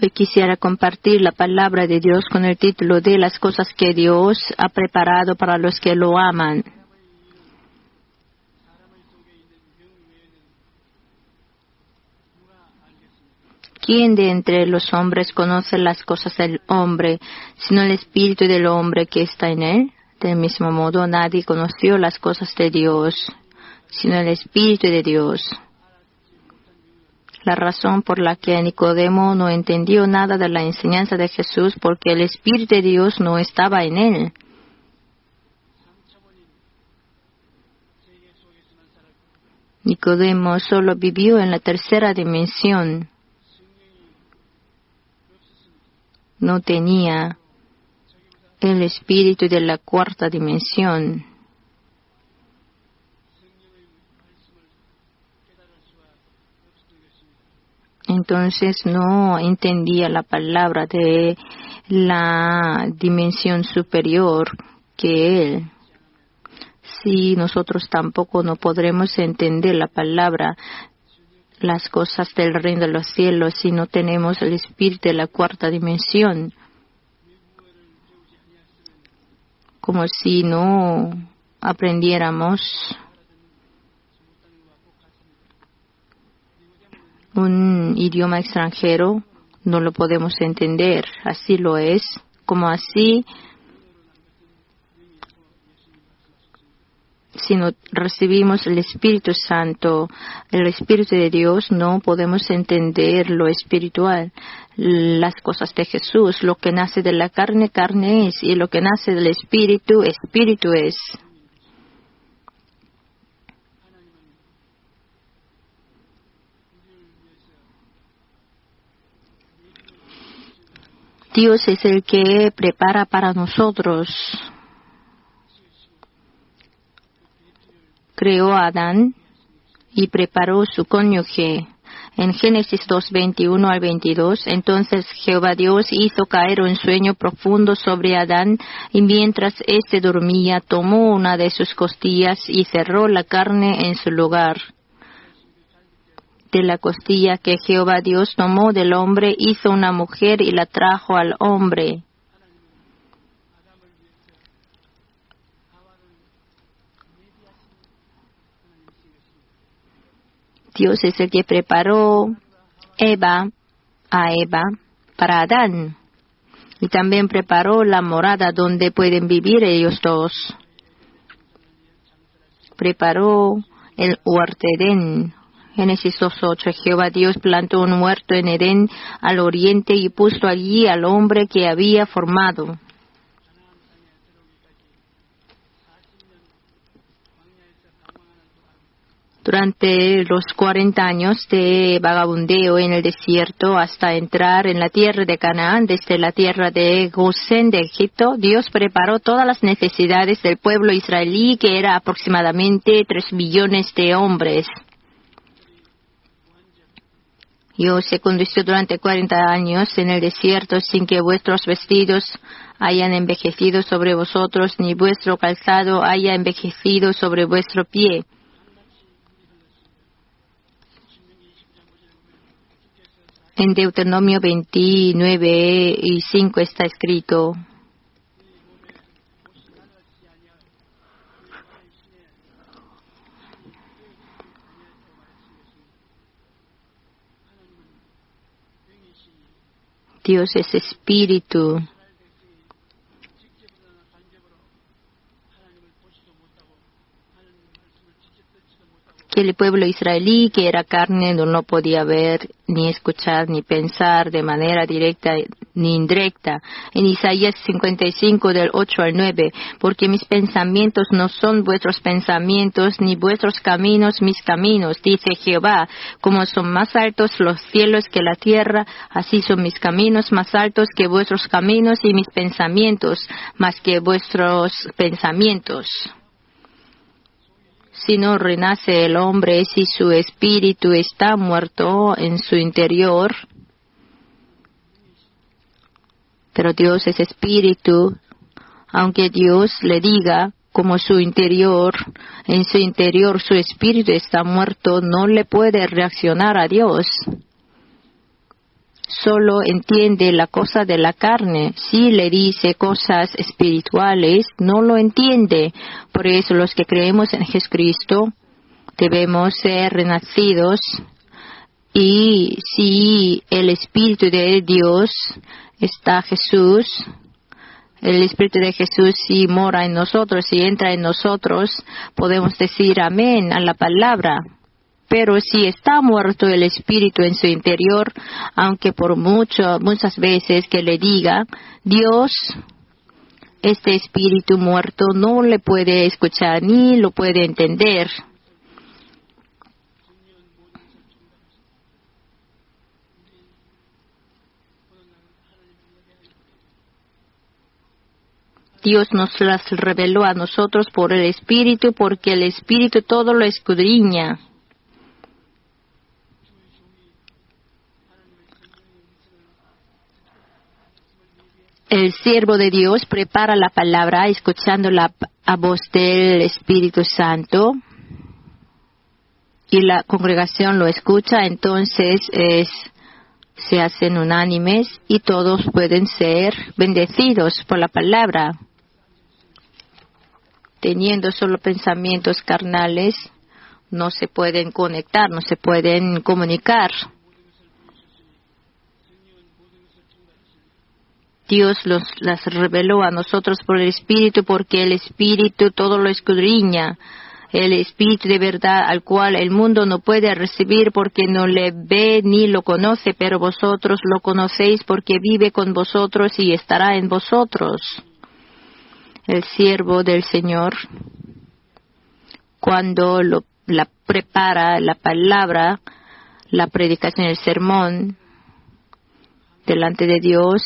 Hoy quisiera compartir la palabra de Dios con el título de las cosas que Dios ha preparado para los que lo aman. ¿Quién de entre los hombres conoce las cosas del hombre, sino el espíritu del hombre que está en él? Del mismo modo, nadie conoció las cosas de Dios, sino el espíritu de Dios. La razón por la que Nicodemo no entendió nada de la enseñanza de Jesús, porque el espíritu de Dios no estaba en él. Nicodemo solo vivió en la tercera dimensión. No tenía el espíritu de la cuarta dimensión. Entonces no entendía la palabra de la dimensión superior que él. Si nosotros tampoco no podremos entender la palabra, las cosas del reino de los cielos, si no tenemos el espíritu de la cuarta dimensión, como si no aprendiéramos un idioma extranjero, no lo podemos entender. Así lo es, como así. Si no recibimos el Espíritu Santo, el Espíritu de Dios, no podemos entender lo espiritual, las cosas de Jesús. Lo que nace de la carne, carne es, y lo que nace del Espíritu, Espíritu es. Dios es el que prepara para nosotros. Creó a Adán y preparó su cónyuge. En Génesis 2:21 al 22, entonces Jehová Dios hizo caer un sueño profundo sobre Adán, y mientras éste dormía, tomó una de sus costillas y cerró la carne en su lugar. De la costilla que Jehová Dios tomó del hombre, hizo una mujer y la trajo al hombre. Dios es el que preparó a Eva para Adán. Y también preparó la morada donde pueden vivir ellos dos. Preparó el huerto de Edén. Génesis 2:8. Jehová Dios plantó un huerto en Edén al oriente y puso allí al hombre que había formado. Durante los 40 años de vagabundeo en el desierto hasta entrar en la tierra de Canaán, desde la tierra de Gosén de Egipto, Dios preparó todas las necesidades del pueblo israelí, que era aproximadamente 3 millones de hombres. Dios se condució durante 40 años en el desierto sin que vuestros vestidos hayan envejecido sobre vosotros, ni vuestro calzado haya envejecido sobre vuestro pie. En Deuteronomio 29:5 está escrito: Dios es espíritu. Que el pueblo israelí, que era carne, no podía ver, ni escuchar, ni pensar de manera directa ni indirecta. En Isaías 55, del 8 al 9, porque mis pensamientos no son vuestros pensamientos, ni vuestros caminos mis caminos, dice Jehová. Como son más altos los cielos que la tierra, así son mis caminos más altos que vuestros caminos, y mis pensamientos más que vuestros pensamientos. Si no renace el hombre, si su espíritu está muerto en su interior, pero Dios es espíritu, aunque Dios le diga como su interior, en su interior su espíritu está muerto, no le puede reaccionar a Dios. solo entiende la cosa de la carne. Si le dice cosas espirituales, no lo entiende. Por eso los que creemos en Jesucristo debemos ser renacidos. Y si el Espíritu de Dios está Jesús, el Espíritu de Jesús si mora en nosotros, si entra en nosotros, podemos decir amén a la palabra. Pero si está muerto el Espíritu en su interior, aunque por muchas veces que le diga, Dios, este Espíritu muerto no le puede escuchar ni lo puede entender. Dios nos las reveló a nosotros por el Espíritu, porque el Espíritu todo lo escudriña. El siervo de Dios prepara la palabra escuchando la voz del Espíritu Santo y la congregación lo escucha, entonces se hacen unánimes y todos pueden ser bendecidos por la palabra. Teniendo solo pensamientos carnales, no se pueden conectar, no se pueden comunicar. Dios las reveló a nosotros por el Espíritu, porque el Espíritu todo lo escudriña. El Espíritu de verdad al cual el mundo no puede recibir porque no le ve ni lo conoce, pero vosotros lo conocéis porque vive con vosotros y estará en vosotros. El siervo del Señor, cuando la prepara la palabra, la predicación, el sermón, delante de Dios,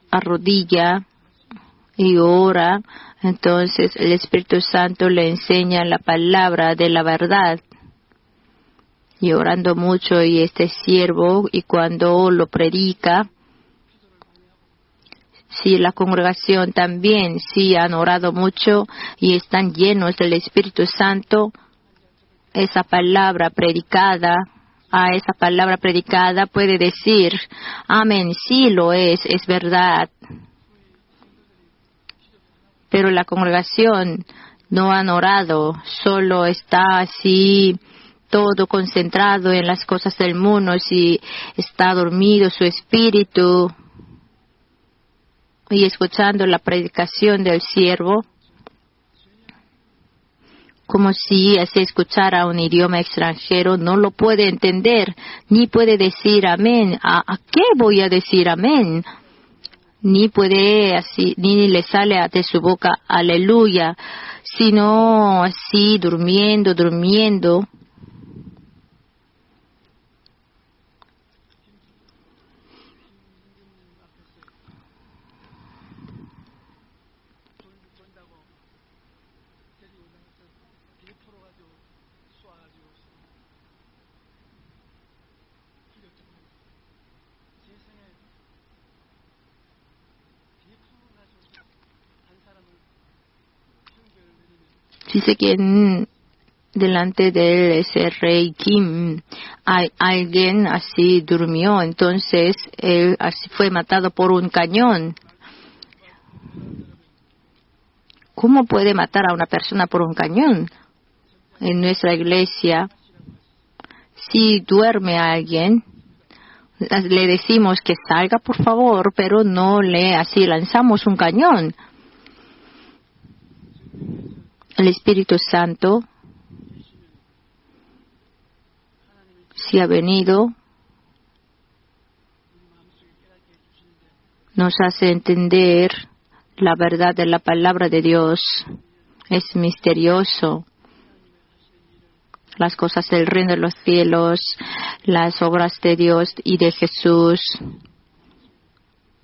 arrodilla y ora. Entonces el Espíritu Santo le enseña la palabra de la verdad. Y orando mucho, y este siervo, y cuando lo predica, si la congregación también, si han orado mucho y están llenos del Espíritu Santo, esa palabra predicada, a esa palabra predicada puede decir, amén, sí lo es verdad. Pero la congregación no han orado, solo está así, todo concentrado en las cosas del mundo, si está dormido su espíritu, y escuchando la predicación del siervo, como si se escuchara un idioma extranjero, no lo puede entender, ni puede decir amén. ¿A qué voy a decir amén? Ni puede así, ni le sale de su boca aleluya, sino así durmiendo. Dice que delante de ese rey Kim, alguien así durmió, entonces él así fue matado por un cañón. ¿Cómo puede matar a una persona por un cañón? En nuestra iglesia, si duerme a alguien, le decimos que salga por favor, pero no le así lanzamos un cañón. El Espíritu Santo si ha venido, nos hace entender la verdad de la palabra de Dios. Es misterioso. Las cosas del reino de los cielos, las obras de Dios y de Jesús,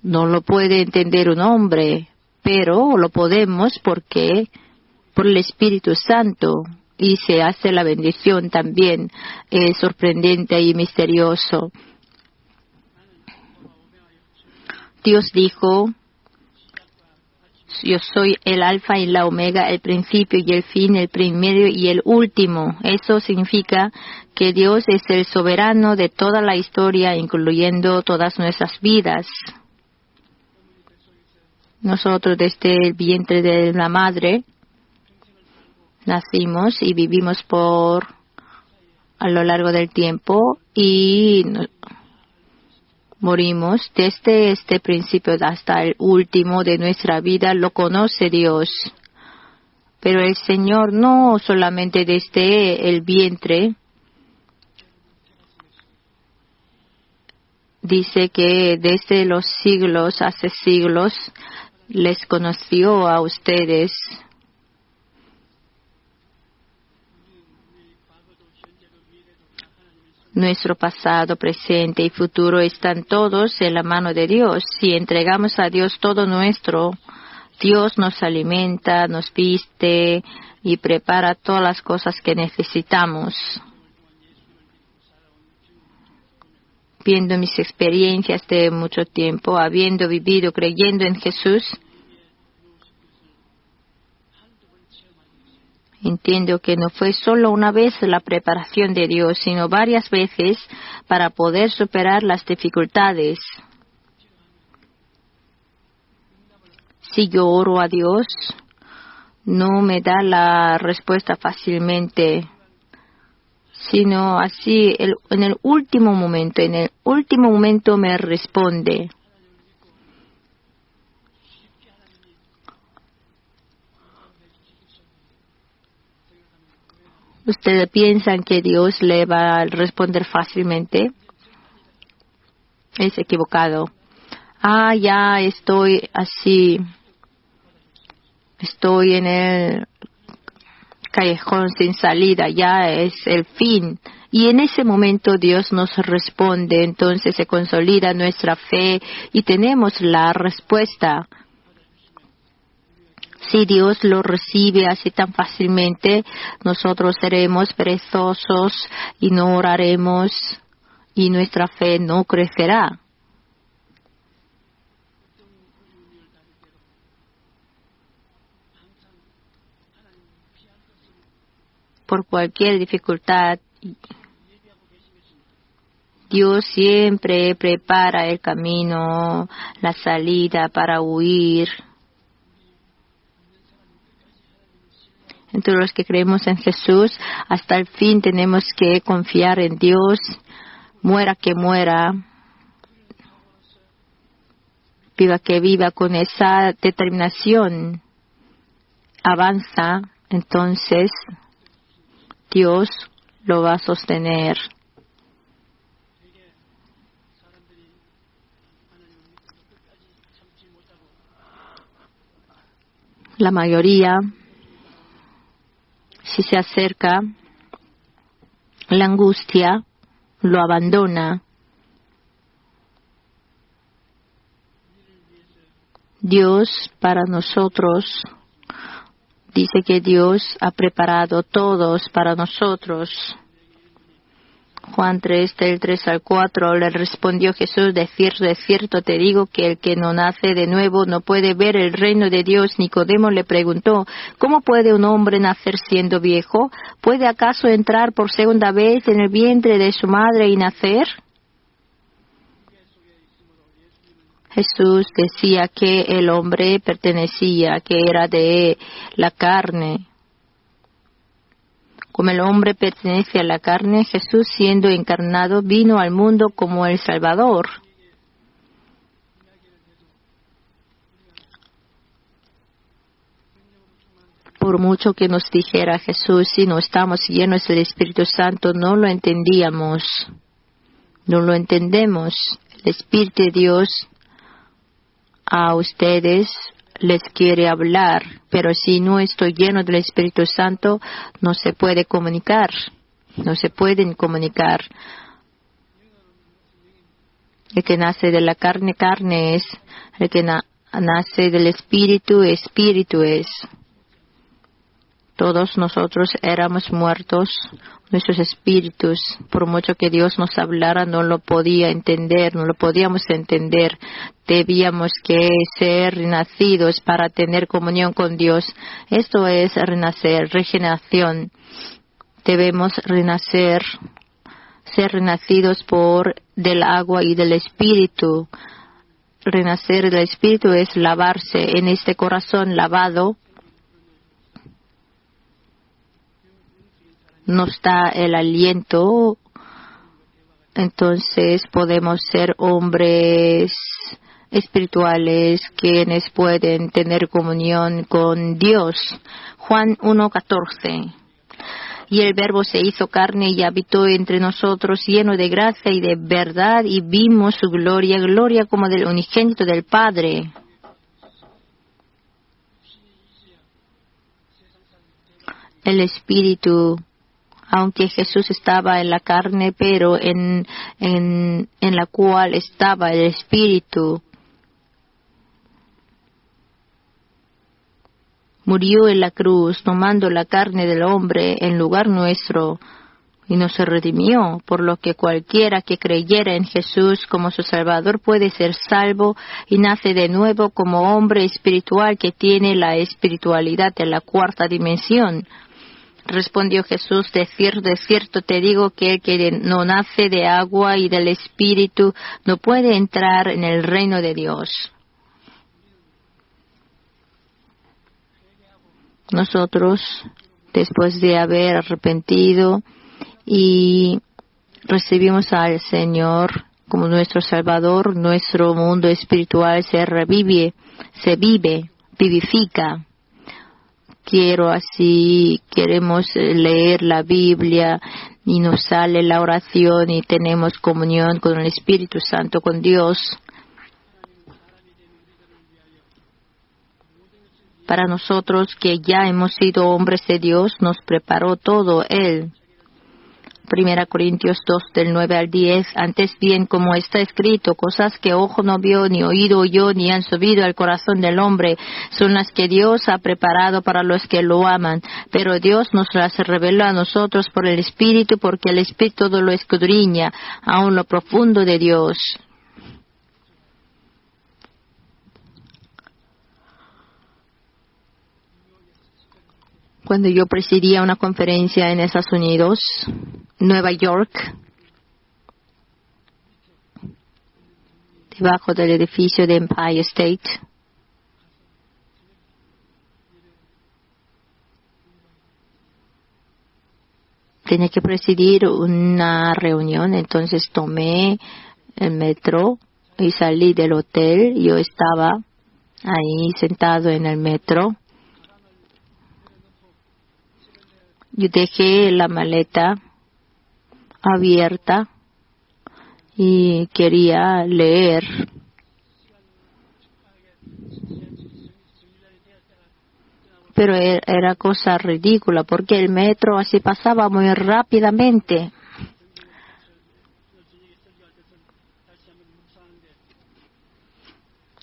no lo puede entender un hombre, pero lo podemos porque por el Espíritu Santo, y se hace la bendición también. Es sorprendente y misterioso. Dios dijo, Yo soy el alfa y la omega, el principio y el fin, el primero y el último. Eso significa que Dios es el soberano de toda la historia, incluyendo todas nuestras vidas. Nosotros desde el vientre de la madre nacimos y vivimos a lo largo del tiempo y morimos. Desde este principio hasta el último de nuestra vida lo conoce Dios. Pero el Señor no solamente desde el vientre, dice que desde los siglos, hace siglos, les conoció a ustedes. Nuestro pasado, presente y futuro están todos en la mano de Dios. Si entregamos a Dios todo nuestro, Dios nos alimenta, nos viste y prepara todas las cosas que necesitamos. Viendo mis experiencias de mucho tiempo, habiendo vivido creyendo en Jesús, entiendo que no fue solo una vez la preparación de Dios, sino varias veces para poder superar las dificultades. Si yo oro a Dios, no me da la respuesta fácilmente, sino así en el último momento me responde. ¿Ustedes piensan que Dios le va a responder fácilmente? Es equivocado. Ya estoy así. Estoy en el callejón sin salida. Ya es el fin. Y en ese momento Dios nos responde. Entonces se consolida nuestra fe y tenemos la respuesta. Si Dios lo recibe así tan fácilmente, nosotros seremos perezosos y no oraremos y nuestra fe no crecerá. Por cualquier dificultad, Dios siempre prepara el camino, la salida para huir. Entre los que creemos en Jesús, hasta el fin tenemos que confiar en Dios, muera que muera, viva que viva, con esa determinación, avanza, entonces Dios lo va a sostener. La mayoría, si se acerca, la angustia lo abandona. Dios para nosotros, dice que Dios ha preparado todos para nosotros. Juan 3, del 3 al 4, le respondió Jesús, de cierto te digo que el que no nace de nuevo no puede ver el reino de Dios. Nicodemo le preguntó, ¿cómo puede un hombre nacer siendo viejo? ¿Puede acaso entrar por segunda vez en el vientre de su madre y nacer? Jesús decía que el hombre pertenecía, que era de la carne. Como el hombre pertenece a la carne, Jesús, siendo encarnado, vino al mundo como el Salvador. Por mucho que nos dijera Jesús, si no estamos llenos del Espíritu Santo, no lo entendíamos. No lo entendemos. El Espíritu de Dios a ustedes les quiere hablar, pero si no estoy lleno del Espíritu Santo, no se puede comunicar, no se pueden comunicar. El que nace de la carne, carne es, el que nace del Espíritu, Espíritu es. Todos nosotros éramos muertos, nuestros espíritus, por mucho que Dios nos hablara, no lo podía entender, no lo podíamos entender. Debíamos que ser renacidos para tener comunión con Dios. Esto es renacer, regeneración. Debemos renacer, ser renacidos del agua y del espíritu. Renacer del espíritu es lavarse. En este corazón lavado nos da el aliento, entonces podemos ser hombres espirituales quienes pueden tener comunión con Dios. Juan 1:14. Y el Verbo se hizo carne y habitó entre nosotros, lleno de gracia y de verdad, y vimos su gloria, gloria como del unigénito del Padre. El Espíritu, aunque Jesús estaba en la carne, pero en la cual estaba el Espíritu, murió en la cruz, tomando la carne del hombre en lugar nuestro, y nos redimió, por lo que cualquiera que creyera en Jesús como su Salvador puede ser salvo y nace de nuevo como hombre espiritual que tiene la espiritualidad de la cuarta dimensión. Respondió Jesús: de cierto te digo que el que no nace de agua y del Espíritu no puede entrar en el reino de Dios. Nosotros, después de haber arrepentido y recibimos al Señor como nuestro Salvador, nuestro mundo espiritual se vivifica. Queremos leer la Biblia y nos sale la oración y tenemos comunión con el Espíritu Santo, con Dios. Para nosotros que ya hemos sido hombres de Dios, nos preparó todo Él. 1 Corintios 2, del 9 al 10. Antes bien, como está escrito, cosas que ojo no vio, ni oído oyó, ni han subido al corazón del hombre, son las que Dios ha preparado para los que lo aman. Pero Dios nos las reveló a nosotros por el Espíritu, porque el Espíritu todo lo escudriña, aun lo profundo de Dios. Cuando yo presidía una conferencia en Estados Unidos, Nueva York, debajo del edificio de Empire State, tenía que presidir una reunión, entonces tomé el metro y salí del hotel. Yo estaba ahí sentado en el metro. Yo dejé la maleta abierta y quería leer. Pero era cosa ridícula porque el metro así pasaba muy rápidamente.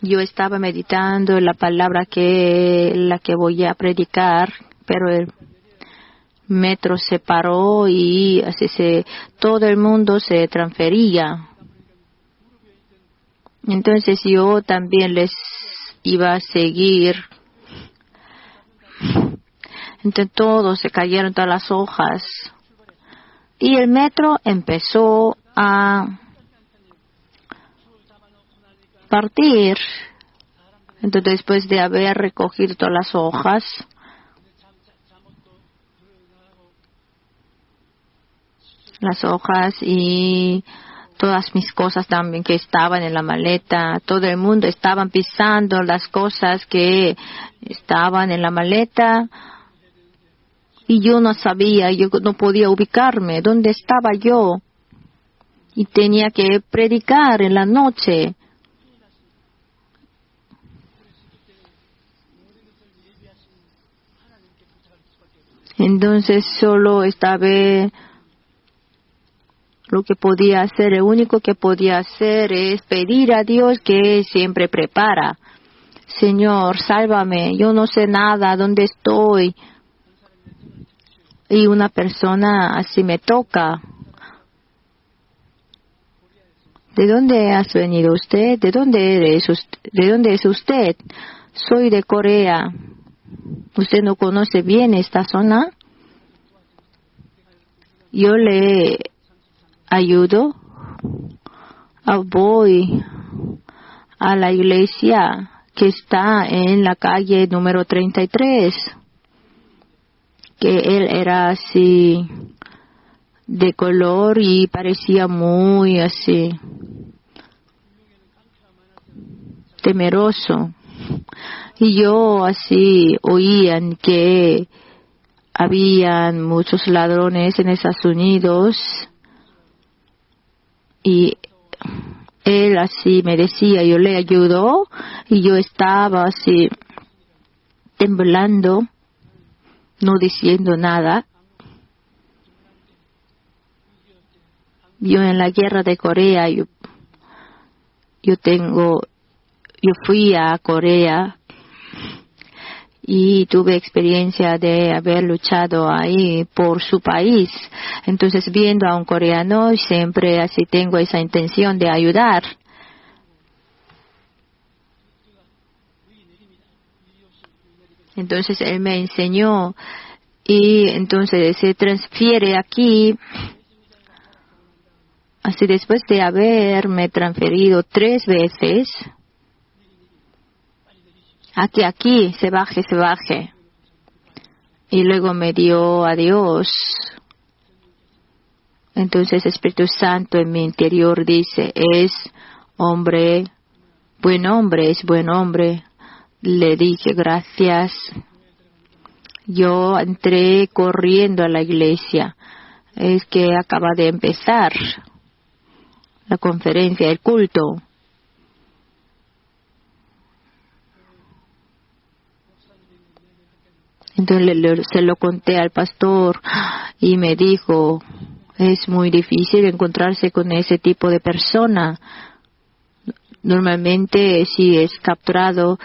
Yo estaba meditando en la palabra la que voy a predicar, pero el metro se paró y así todo el mundo se transfería. Entonces yo también les iba a seguir. Entonces todos se cayeron, todas las hojas. Y el metro empezó a partir. Entonces después de haber recogido todas las hojas, y todas mis cosas también que estaban en la maleta, todo el mundo estaban pisando las cosas que estaban en la maleta y yo no sabía, yo no podía ubicarme dónde estaba yo y tenía que predicar en la noche. Entonces solo estaba lo que podía hacer, el único que podía hacer es pedir a Dios que siempre prepara. Señor, sálvame, yo no sé nada, ¿dónde estoy? y una persona así me toca. ¿De dónde has venido usted? ¿De dónde ¿De dónde es usted? Soy de Corea. ¿Usted no conoce bien esta zona? Yo le ayudo. Voy a la iglesia que está en la calle número 33. Que él era así de color y parecía muy así temeroso. Y yo así oían que habían muchos ladrones en Estados Unidos y él así me decía, yo le ayudó y yo estaba así temblando, no diciendo nada. Yo en la guerra de Corea, yo fui a Corea y tuve experiencia de haber luchado ahí por su país. Entonces, viendo a un coreano, siempre así tengo esa intención de ayudar. Entonces, él me enseñó y entonces se transfiere aquí. Así después de haberme transferido 3 veces, aquí, se baje. Y luego me dio a Dios. Entonces Espíritu Santo en mi interior dice, es buen hombre. Le dije gracias. Yo entré corriendo a la iglesia. Es que acaba de empezar la conferencia, el culto. Entonces se lo conté al pastor y me dijo, es muy difícil encontrarse con ese tipo de persona. Normalmente si es capturado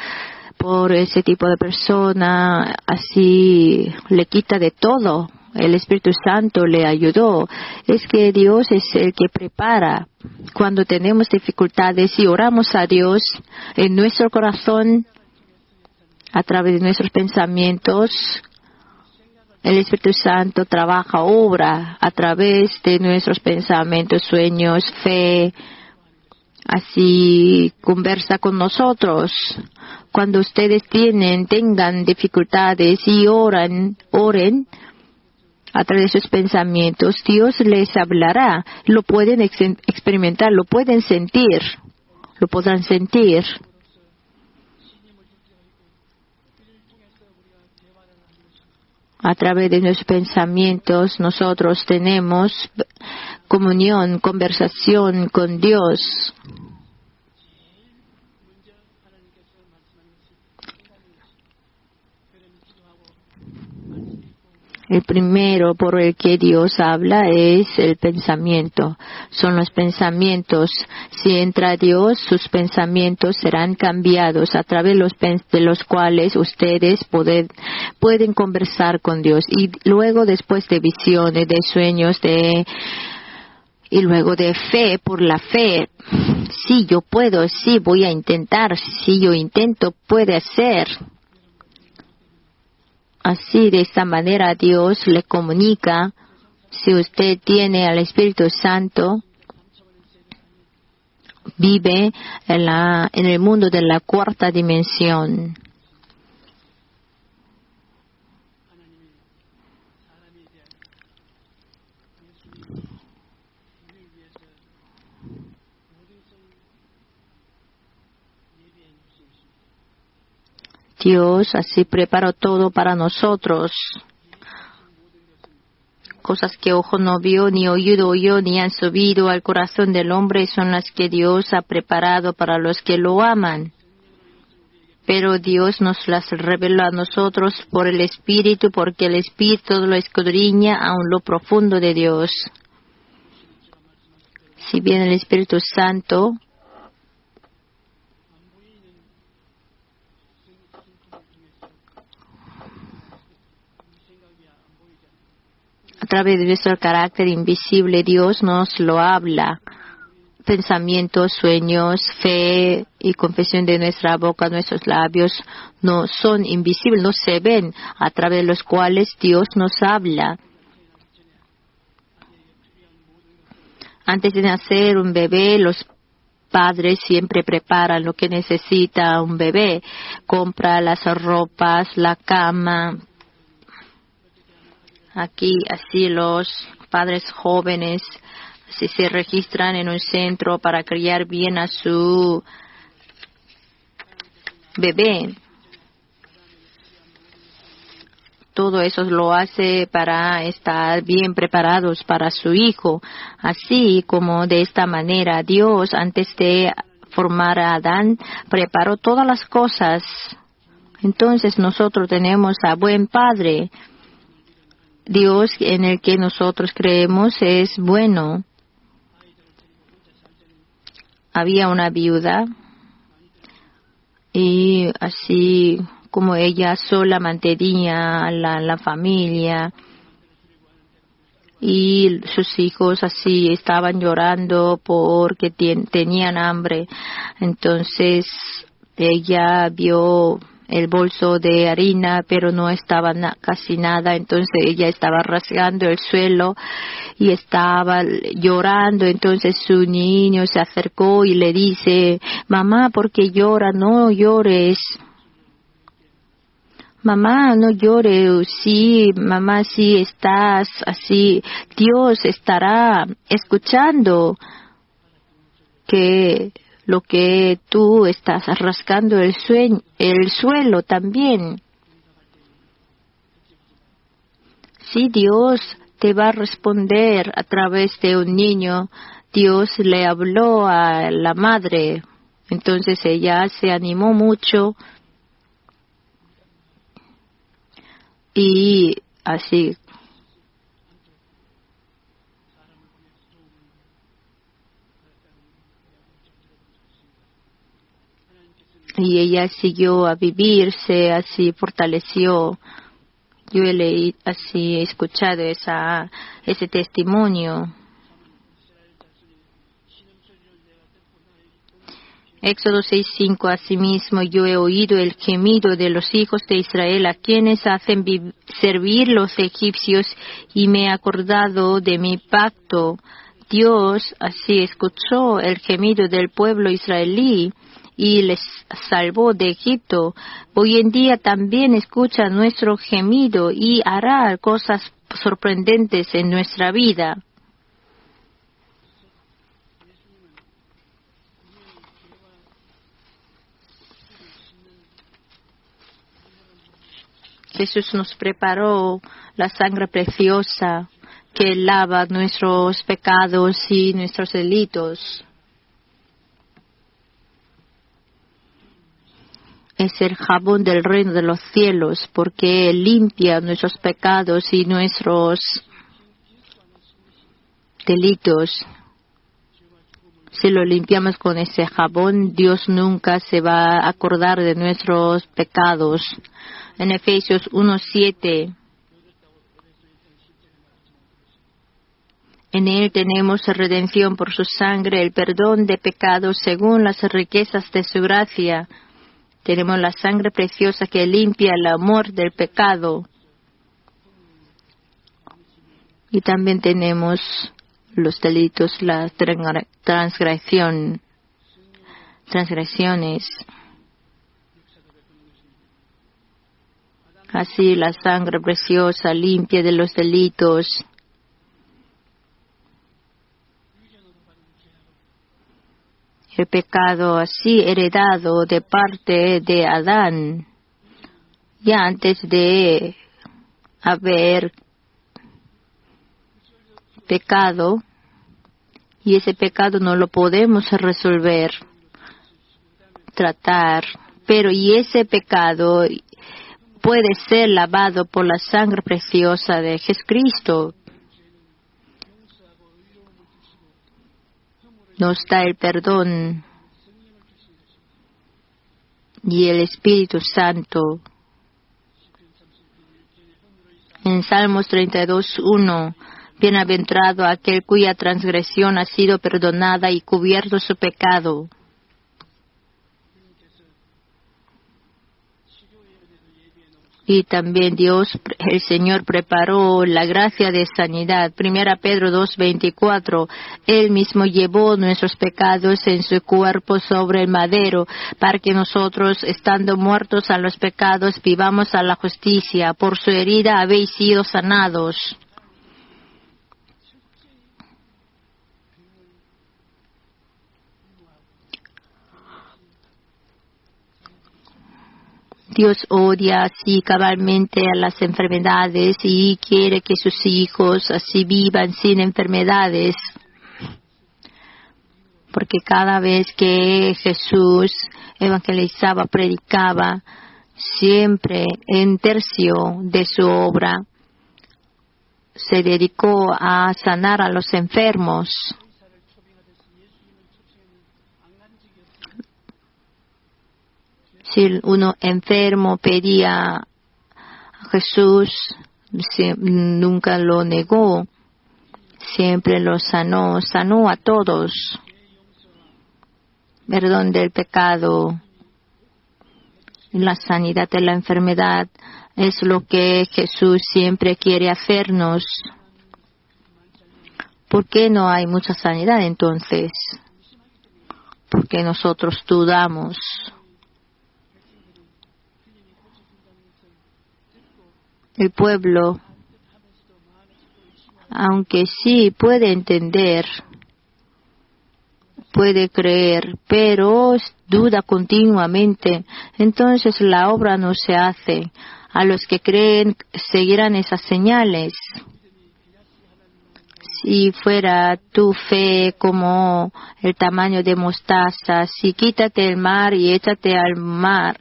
por ese tipo de persona, así le quita de todo. El Espíritu Santo le ayudó. Es que Dios es el que prepara. Cuando tenemos dificultades y oramos a Dios en nuestro corazón, a través de nuestros pensamientos, el Espíritu Santo trabaja, obra a través de nuestros pensamientos, sueños, fe. Así conversa con nosotros. Cuando ustedes tengan dificultades y oren a través de sus pensamientos, Dios les hablará. Lo pueden experimentar, lo pueden sentir, lo podrán sentir. A través de nuestros pensamientos nosotros tenemos comunión, conversación con Dios. El primero por el que Dios habla es el pensamiento. Son los pensamientos. Si entra Dios, sus pensamientos serán cambiados a través de los cuales ustedes pueden conversar con Dios. Y luego, después de visiones, de sueños, y luego de fe, por la fe. Sí, yo puedo, sí, voy a intentar. Si yo intento, puede hacer. Así, de esta manera, Dios le comunica. Si usted tiene al Espíritu Santo, vive en el mundo de la 4ª dimensión. Dios así preparó todo para nosotros. Cosas que ojo no vio, ni oído oyó, ni han subido al corazón del hombre son las que Dios ha preparado para los que lo aman. Pero Dios nos las reveló a nosotros por el Espíritu, porque el Espíritu lo escudriña aún lo profundo de Dios. Si bien el Espíritu Santo través de nuestro carácter invisible, Dios nos lo habla. Pensamientos, sueños, fe y confesión de nuestra boca, nuestros labios no son invisibles, no se ven, a través de los cuales Dios nos habla. Antes de nacer un bebé, los padres siempre preparan lo que necesita un bebé. Compra las ropas, la cama. Aquí, así los padres jóvenes si se registran en un centro para criar bien a su bebé. Todo eso lo hace para estar bien preparados para su hijo. Así como de esta manera Dios, antes de formar a Adán, preparó todas las cosas. Entonces nosotros tenemos a buen Padre. Dios en el que nosotros creemos es bueno. Había una viuda y así como ella sola mantenía la familia y sus hijos así estaban llorando porque tenían hambre. Entonces ella vio el bolso de harina, pero no estaba casi nada. Entonces ella estaba rasgando el suelo y estaba llorando. Entonces su niño se acercó y le dice: mamá, ¿por qué llora? No llores. Mamá, no llores. Sí, mamá, sí estás así. Dios estará escuchando que lo que tú estás rascando el suelo también. Sí, Dios te va a responder a través de un niño. Dios le habló a la madre. Entonces ella se animó mucho y así. Y ella siguió a vivirse, así fortaleció. Yo he leído, así he escuchado ese testimonio. Éxodo 6:5. Asimismo, yo he oído el gemido de los hijos de Israel, a quienes hacen servir los egipcios, y me he acordado de mi pacto. Dios así escuchó el gemido del pueblo israelí y les salvó de Egipto. Hoy en día también escucha nuestro gemido y hará cosas sorprendentes en nuestra vida. Jesús nos preparó la sangre preciosa que lava nuestros pecados y nuestros delitos. Es el jabón del reino de los cielos, porque limpia nuestros pecados y nuestros delitos. Si lo limpiamos con ese jabón, Dios nunca se va a acordar de nuestros pecados. En Efesios 1:7, en Él tenemos redención por su sangre, el perdón de pecados según las riquezas de su gracia. Tenemos la sangre preciosa que limpia el amor del pecado. Y también tenemos los delitos, las transgresiones. Así la sangre preciosa limpia de los delitos. El pecado así heredado de parte de Adán, ya antes de haber pecado, y ese pecado no lo podemos resolver, tratar, pero y ese pecado puede ser lavado por la sangre preciosa de Jesucristo. Nos da el perdón y el Espíritu Santo. En Salmos 32:1, bienaventurado aquel cuya transgresión ha sido perdonada y cubierto su pecado. Y también el Señor preparó la gracia de sanidad. 1 Pedro 2:24, Él mismo llevó nuestros pecados en su cuerpo sobre el madero, para que nosotros, estando muertos a los pecados, vivamos a la justicia. Por su herida habéis sido sanados. Dios odia así cabalmente a las enfermedades y quiere que sus hijos así vivan sin enfermedades. Porque cada vez que Jesús evangelizaba, predicaba, siempre en tercio de su obra se dedicó a sanar a los enfermos. Si uno enfermo pedía a Jesús, nunca lo negó, siempre lo sanó a todos. Perdón del pecado, la sanidad de la enfermedad es lo que Jesús siempre quiere hacernos. ¿Por qué no hay mucha sanidad entonces? Porque nosotros dudamos. El pueblo, aunque sí puede entender, puede creer, pero duda continuamente, entonces la obra no se hace. A los que creen seguirán esas señales. Si fuera tu fe como el tamaño de mostaza, si quítate el mar y échate al mar,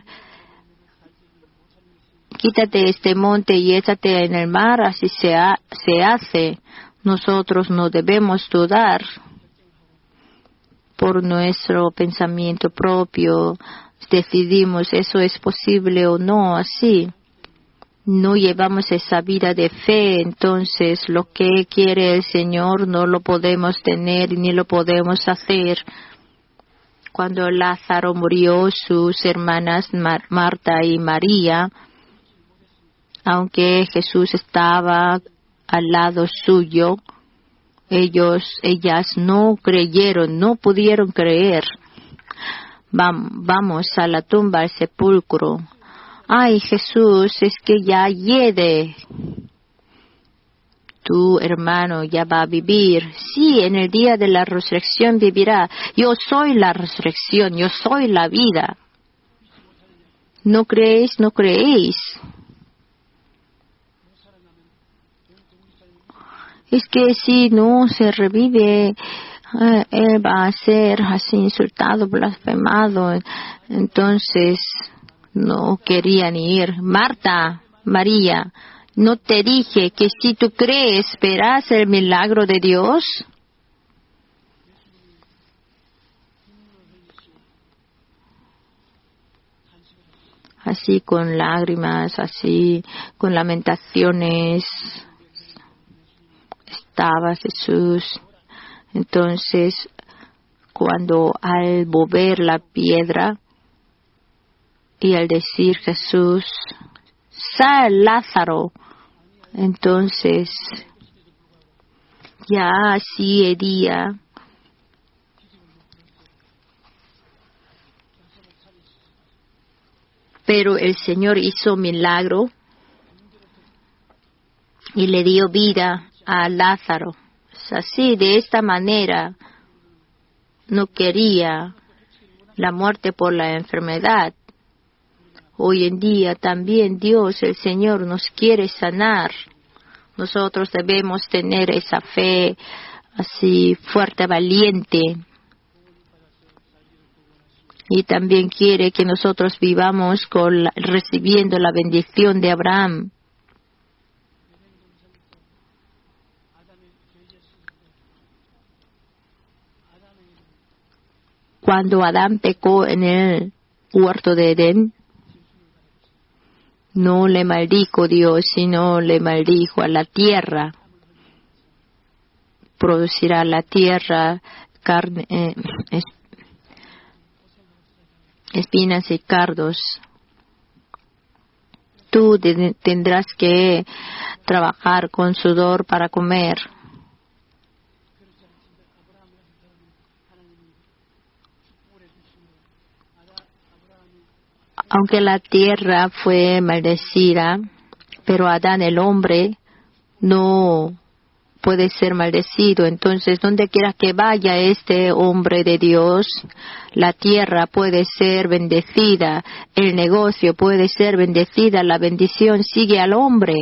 quítate este monte y échate en el mar, así se hace. Nosotros no debemos dudar por nuestro pensamiento propio. Decidimos eso es posible o no, así. No llevamos esa vida de fe, entonces lo que quiere el Señor no lo podemos tener ni lo podemos hacer. Cuando Lázaro murió, sus hermanas Marta y María, aunque Jesús estaba al lado suyo, ellas no creyeron, no pudieron creer. Vamos a la tumba, al sepulcro. Ay, Jesús, es que ya hiede. Tu hermano ya va a vivir. Sí, en el día de la resurrección vivirá. Yo soy la resurrección, yo soy la vida. ¿No creéis? ¿No creéis? Es que si no se revive, él va a ser así insultado, blasfemado. Entonces no querían ir. Marta, María, ¿no te dije que si tú crees verás el milagro de Dios? Así con lágrimas, así con lamentaciones estaba Jesús. Entonces, cuando al mover la piedra y al decir Jesús, sal Lázaro, entonces ya así hería. Pero el Señor hizo milagro y le dio vida a Lázaro. Así, de esta manera, no quería la muerte por la enfermedad. Hoy en día también Dios, el Señor, nos quiere sanar. Nosotros debemos tener esa fe así fuerte, valiente. Y también quiere que nosotros vivamos recibiendo la bendición de Abraham. Cuando Adán pecó en el huerto de Edén, No le maldijo Dios, sino le maldijo a la tierra. Producirá la tierra carne, espinas y cardos. Tú tendrás que trabajar con sudor para comer. Aunque la tierra fue maldecida, pero Adán el hombre no puede ser maldecido. Entonces, donde quiera que vaya este hombre de Dios, la tierra puede ser bendecida, el negocio puede ser bendecida, la bendición sigue al hombre.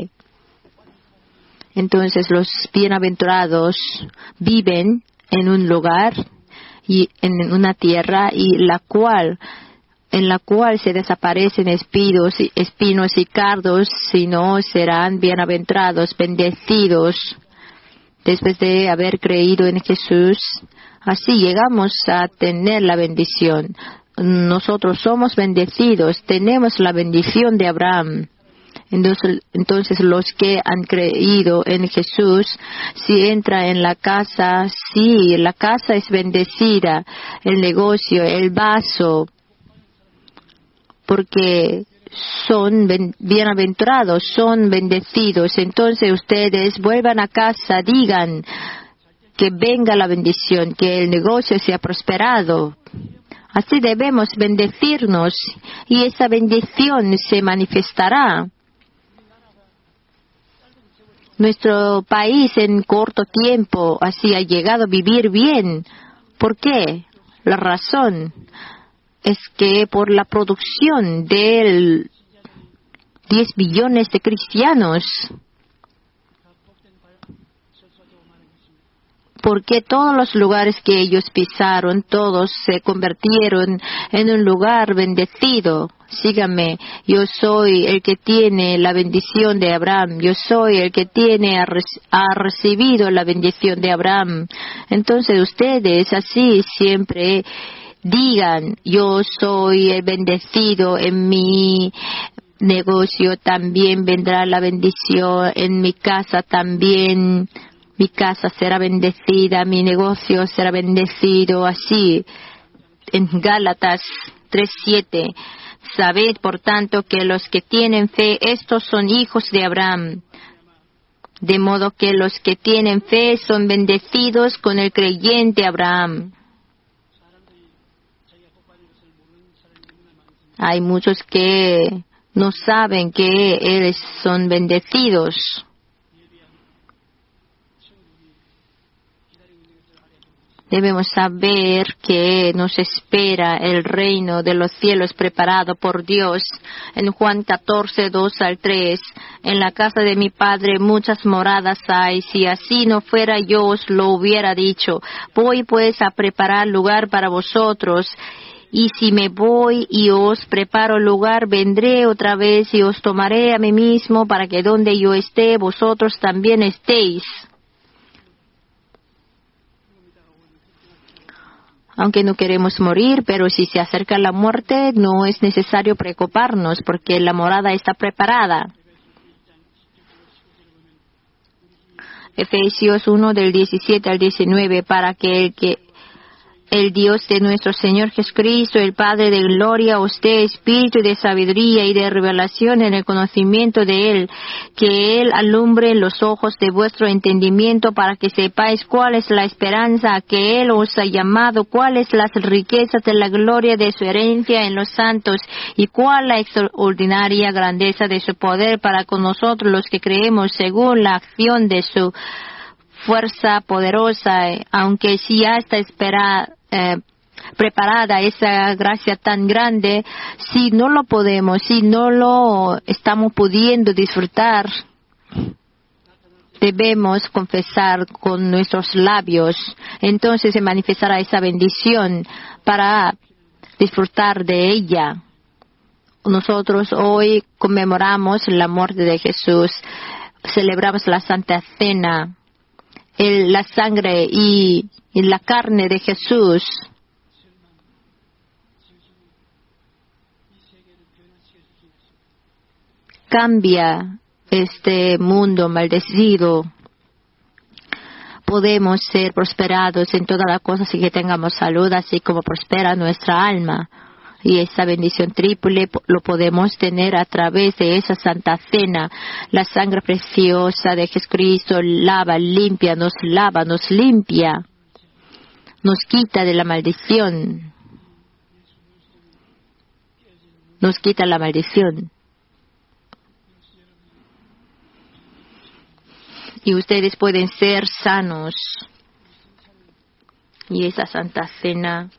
Entonces, los bienaventurados viven en un lugar y en una tierra en la cual se desaparecen espinos y cardos, sino serán bienaventurados, bendecidos. Después de haber creído en Jesús, así llegamos a tener la bendición. Nosotros somos bendecidos, tenemos la bendición de Abraham. Entonces los que han creído en Jesús, si entra en la casa, sí, la casa es bendecida, el negocio, el vaso, porque son bienaventurados, son bendecidos. Entonces ustedes vuelvan a casa, digan que venga la bendición, que el negocio sea prosperado. Así debemos bendecirnos y esa bendición se manifestará. Nuestro país en corto tiempo así ha llegado a vivir bien. ¿Por qué? La razón es que por la producción de 10 billones de cristianos, porque todos los lugares que ellos pisaron, todos se convirtieron en un lugar bendecido. Síganme, yo soy el que tiene la bendición de Abraham, yo soy el que ha recibido la bendición de Abraham. Entonces ustedes así siempre digan, yo soy el bendecido, en mi negocio también vendrá la bendición, en mi casa también, mi casa será bendecida, mi negocio será bendecido, así. En Gálatas 3:7, sabed por tanto que los que tienen fe, estos son hijos de Abraham. De modo que los que tienen fe son bendecidos con el creyente Abraham. Hay muchos que no saben que ellos son bendecidos. Debemos saber que nos espera el reino de los cielos preparado por Dios. En Juan 14:2-3, en la casa de mi Padre muchas moradas hay. Si así no fuera, yo os lo hubiera dicho. Voy pues a preparar lugar para vosotros. Y si me voy y os preparo lugar, vendré otra vez y os tomaré a mí mismo, para que donde yo esté, vosotros también estéis. Aunque no queremos morir, pero si se acerca la muerte, no es necesario preocuparnos, porque la morada está preparada. Efesios 1:17-19, para que el Dios de nuestro Señor Jesucristo, el Padre de gloria, os dé espíritu de sabiduría y de revelación en el conocimiento de Él, que Él alumbre los ojos de vuestro entendimiento para que sepáis cuál es la esperanza a que Él os ha llamado, cuáles las riquezas de la gloria de su herencia en los santos y cuál la extraordinaria grandeza de su poder para con nosotros los que creemos según la acción de su fuerza poderosa, aunque si ya está preparada esa gracia tan grande, si no lo podemos, si no lo estamos pudiendo disfrutar, debemos confesar con nuestros labios. Entonces se manifestará esa bendición para disfrutar de ella. Nosotros hoy conmemoramos la muerte de Jesús, celebramos la Santa Cena, la sangre y la carne de Jesús. cambia este mundo maldecido. Podemos ser prosperados en todas las cosas y que tengamos salud, así como prospera nuestra alma. Y esa bendición triple lo podemos tener a través de esa Santa Cena. La sangre preciosa de Jesucristo lava, limpia, nos limpia, nos quita de la maldición. Nos quita la maldición. Y ustedes pueden ser sanos. Y esa Santa Cena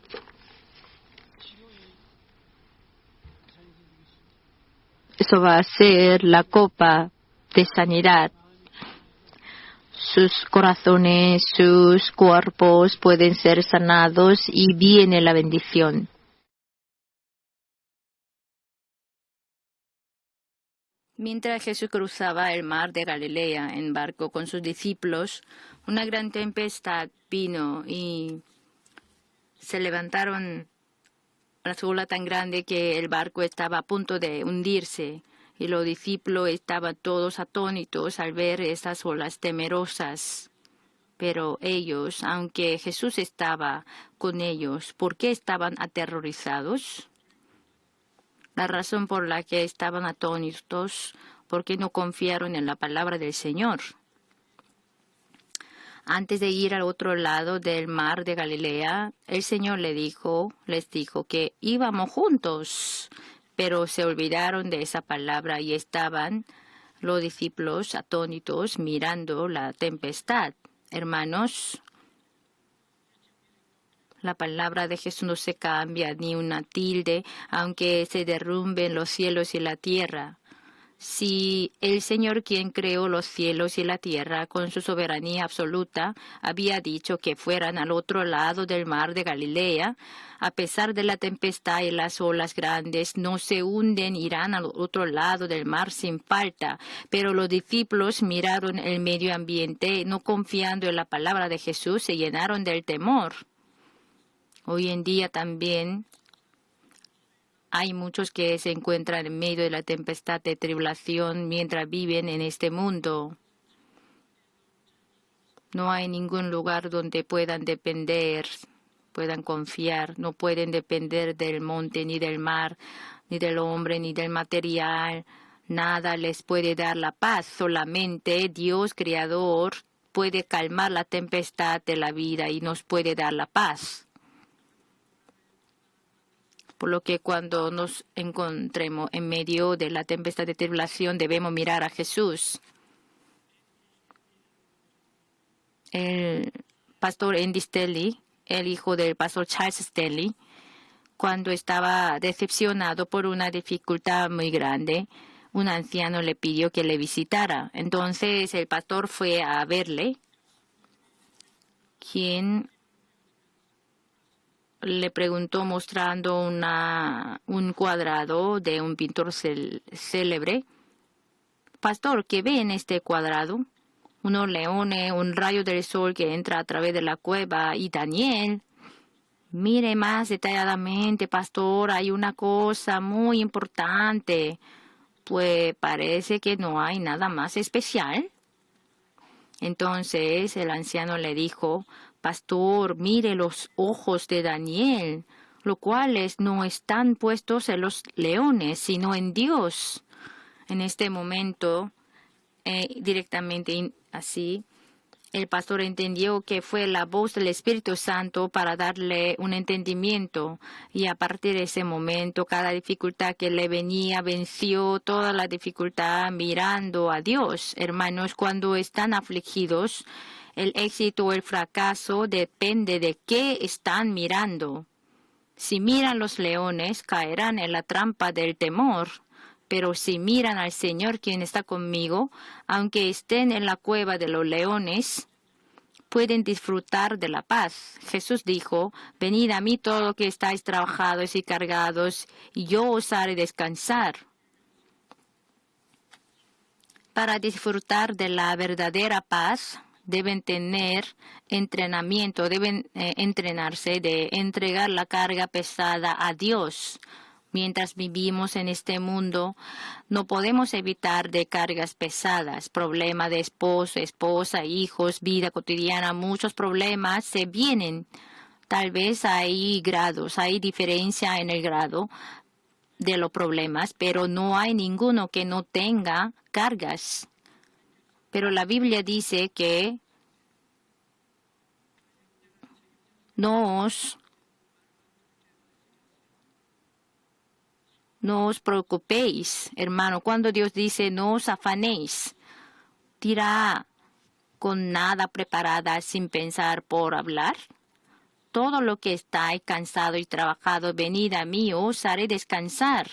eso va a ser la copa de sanidad. Sus corazones, sus cuerpos pueden ser sanados y viene la bendición. Mientras Jesús cruzaba el mar de Galilea en barco con sus discípulos, una gran tempestad vino y se levantaron las olas tan grandes que el barco estaba a punto de hundirse. Y los discípulos estaban todos atónitos al ver esas olas temerosas. Pero ellos, aunque Jesús estaba con ellos, ¿por qué estaban aterrorizados? La razón por la que estaban atónitos, porque no confiaron en la palabra del Señor. Antes de ir al otro lado del mar de Galilea, el Señor les dijo que íbamos juntos, pero se olvidaron de esa palabra y estaban los discípulos atónitos mirando la tempestad. Hermanos, la palabra de Jesús no se cambia ni una tilde, aunque se derrumben los cielos y la tierra. Si el Señor, quien creó los cielos y la tierra con su soberanía absoluta, había dicho que fueran al otro lado del mar de Galilea, a pesar de la tempestad y las olas grandes, no se hunden, irán al otro lado del mar sin falta. Pero los discípulos miraron el medio ambiente, no confiando en la palabra de Jesús, se llenaron del temor. Hoy en día también hay muchos que se encuentran en medio de la tempestad de tribulación mientras viven en este mundo. No hay ningún lugar donde puedan depender, puedan confiar. No pueden depender del monte, ni del mar, ni del hombre, ni del material. Nada les puede dar la paz. Solamente Dios, Creador, puede calmar la tempestad de la vida y nos puede dar la paz. Por lo que cuando nos encontremos en medio de la tempestad de tribulación debemos mirar a Jesús. El pastor Andy Stanley, el hijo del pastor Charles Stanley, cuando estaba decepcionado por una dificultad muy grande, un anciano le pidió que le visitara. Entonces el pastor fue a verle, quien le preguntó mostrando un cuadrado de un pintor célebre. Pastor, ¿qué ve en este cuadrado? Unos leones, un rayo del sol que entra a través de la cueva y Daniel. Mire más detalladamente, pastor, hay una cosa muy importante. Pues parece que no hay nada más especial. Entonces el anciano le dijo, pastor, mire los ojos de Daniel, los cuales no están puestos en los leones, sino en Dios. En este momento, directamente así, el pastor entendió que fue la voz del Espíritu Santo para darle un entendimiento. Y a partir de ese momento, cada dificultad que le venía, venció toda la dificultad mirando a Dios. Hermanos, cuando están afligidos, el éxito o el fracaso depende de qué están mirando. Si miran los leones, caerán en la trampa del temor. Pero si miran al Señor, quien está conmigo, aunque estén en la cueva de los leones, pueden disfrutar de la paz. Jesús dijo, venid a mí todos los que estáis trabajados y cargados, y yo os haré descansar. Para disfrutar de la verdadera paz, deben tener entrenamiento, deben entrenarse de entregar la carga pesada a Dios. Mientras vivimos en este mundo, no podemos evitar de cargas pesadas, problemas de esposo, esposa, hijos, vida cotidiana, muchos problemas se vienen. Tal vez hay grados, hay diferencia en el grado de los problemas, pero no hay ninguno que no tenga cargas. Pero la Biblia dice que no os preocupéis, hermano. Cuando Dios dice no os afanéis, dirá con nada preparada sin pensar por hablar. Todo lo que estáis cansado y trabajado, venid a mí, os haré descansar.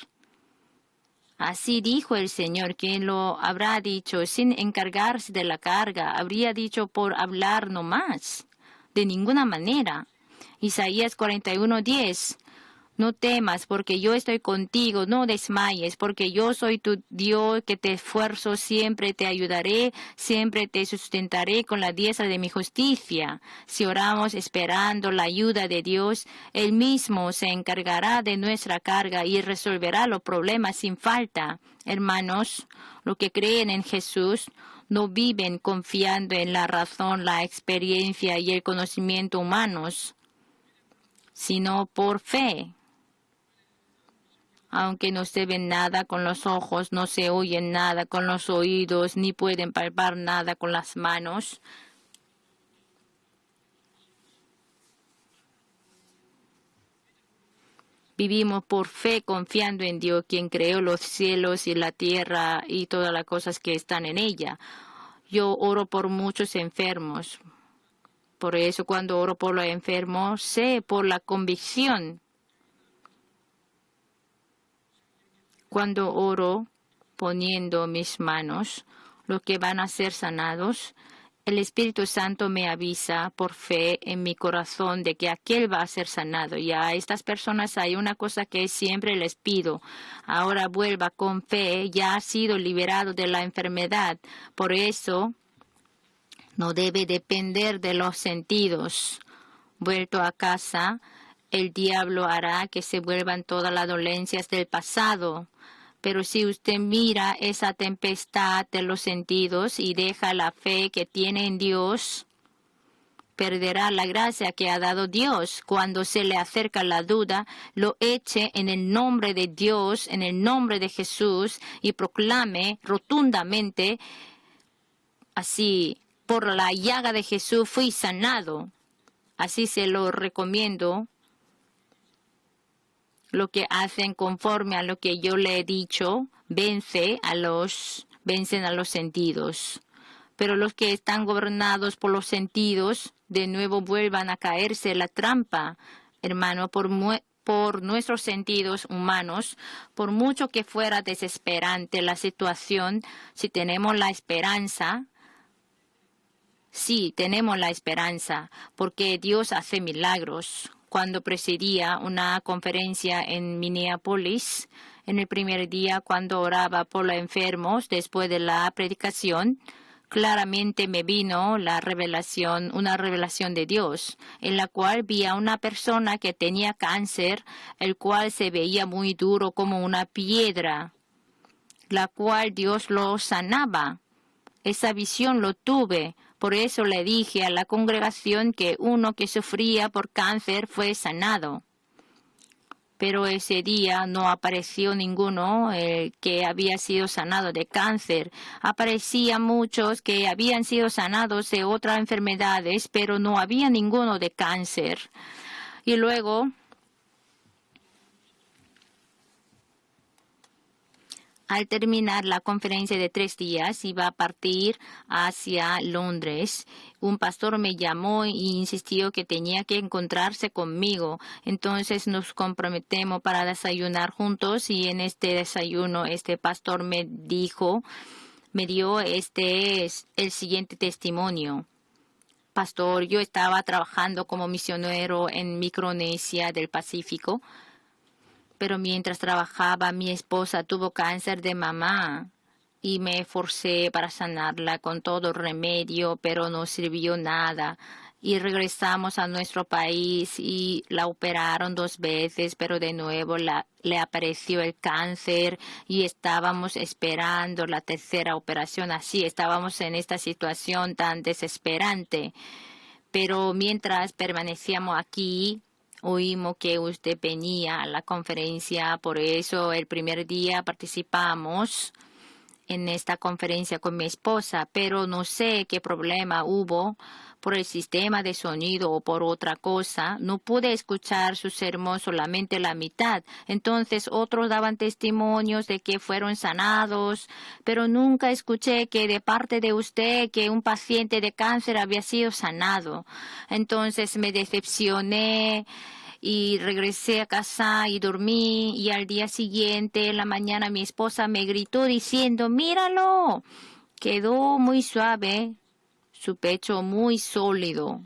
Así dijo el Señor, quien lo habrá dicho sin encargarse de la carga, habría dicho por hablar no más, de ninguna manera. Isaías 41:10. No temas, porque yo estoy contigo, no desmayes, porque yo soy tu Dios que te esfuerzo, siempre te ayudaré, siempre te sustentaré con la diestra de mi justicia. Si oramos esperando la ayuda de Dios, Él mismo se encargará de nuestra carga y resolverá los problemas sin falta. Hermanos, los que creen en Jesús no viven confiando en la razón, la experiencia y el conocimiento humanos, sino por fe. Aunque no se ven nada con los ojos, no se oyen nada con los oídos, ni pueden palpar nada con las manos. Vivimos por fe confiando en Dios, quien creó los cielos y la tierra y todas las cosas que están en ella. Yo oro por muchos enfermos. Por eso cuando oro por los enfermos, sé por la convicción. Cuando oro poniendo mis manos, los que van a ser sanados, el Espíritu Santo me avisa por fe en mi corazón de que aquel va a ser sanado. Y a estas personas hay una cosa que siempre les pido. Ahora vuelva con fe, ya ha sido liberado de la enfermedad. Por eso no debe depender de los sentidos. Vuelto a casa, el diablo hará que se vuelvan todas las dolencias del pasado. Pero si usted mira esa tempestad de los sentidos y deja la fe que tiene en Dios, perderá la gracia que ha dado Dios. Cuando se le acerca la duda, lo eche en el nombre de Dios, en el nombre de Jesús, y proclame rotundamente, así, por la llaga de Jesús fui sanado. Así se lo recomiendo. Lo que hacen conforme a lo que yo le he dicho, vencen a los sentidos. Pero los que están gobernados por los sentidos, de nuevo vuelvan a caerse en la trampa, hermano, por nuestros sentidos humanos, por mucho que fuera desesperante la situación, si tenemos la esperanza, sí, tenemos la esperanza, porque Dios hace milagros. Cuando presidía una conferencia en Minneapolis, en el primer día cuando oraba por los enfermos después de la predicación, claramente me vino una revelación de Dios, en la cual vi a una persona que tenía cáncer, el cual se veía muy duro como una piedra, la cual Dios lo sanaba. Esa visión lo tuve. Por eso le dije a la congregación que uno que sufría por cáncer fue sanado. Pero ese día no apareció ninguno que había sido sanado de cáncer. Aparecían muchos que habían sido sanados de otras enfermedades, pero no había ninguno de cáncer. Y luego, al terminar la conferencia de 3 días, iba a partir hacia Londres. Un pastor me llamó e insistió que tenía que encontrarse conmigo. Entonces nos comprometemos para desayunar juntos y en este desayuno este pastor me dio el siguiente testimonio. Pastor, yo estaba trabajando como misionero en Micronesia del Pacífico. Pero mientras trabajaba, mi esposa tuvo cáncer de mama y me esforcé para sanarla con todo remedio, pero no sirvió nada. y regresamos a nuestro país y la operaron 2 veces, pero de nuevo le apareció el cáncer y estábamos esperando la tercera operación. Así estábamos en esta situación tan desesperante. Pero mientras permanecíamos aquí, oímos que usted venía a la conferencia, por eso el primer día participamos en esta conferencia con mi esposa, pero no sé qué problema hubo por el sistema de sonido o por otra cosa. No pude escuchar su sermón, solamente la mitad. Entonces otros daban testimonios de que fueron sanados, pero nunca escuché que de parte de usted que un paciente de cáncer había sido sanado. Entonces me decepcioné y regresé a casa y dormí, y al día siguiente, en la mañana, mi esposa me gritó diciendo, míralo, quedó muy suave, su pecho muy sólido.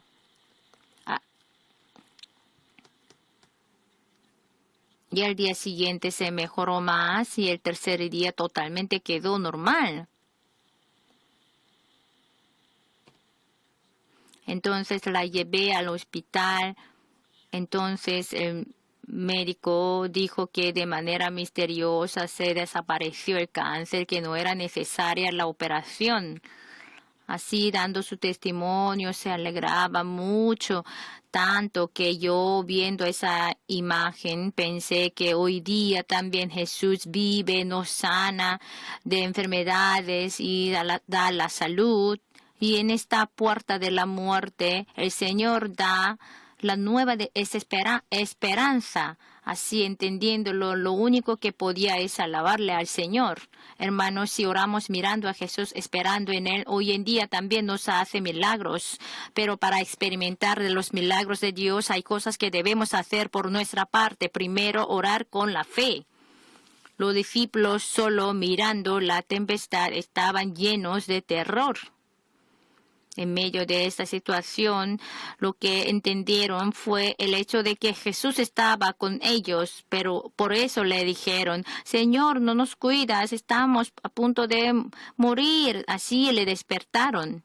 Y al día siguiente se mejoró más y el tercer día totalmente quedó normal. Entonces la llevé al hospital. Entonces el médico dijo que de manera misteriosa se desapareció el cáncer, que no era necesaria la operación. Así, dando su testimonio, se alegraba mucho, tanto que yo, viendo esa imagen, pensé que hoy día también Jesús vive, nos sana de enfermedades y da la salud. Y en esta puerta de la muerte, el Señor da la nueva esperanza. Así, entendiéndolo, lo único que podía es alabarle al Señor. Hermanos, si oramos mirando a Jesús, esperando en Él, hoy en día también nos hace milagros. Pero para experimentar de los milagros de Dios hay cosas que debemos hacer por nuestra parte. Primero, orar con la fe. Los discípulos, solo mirando la tempestad, estaban llenos de terror. En medio de esta situación, lo que entendieron fue el hecho de que Jesús estaba con ellos, pero por eso le dijeron, Señor, no nos cuidas, estamos a punto de morir. Así le despertaron.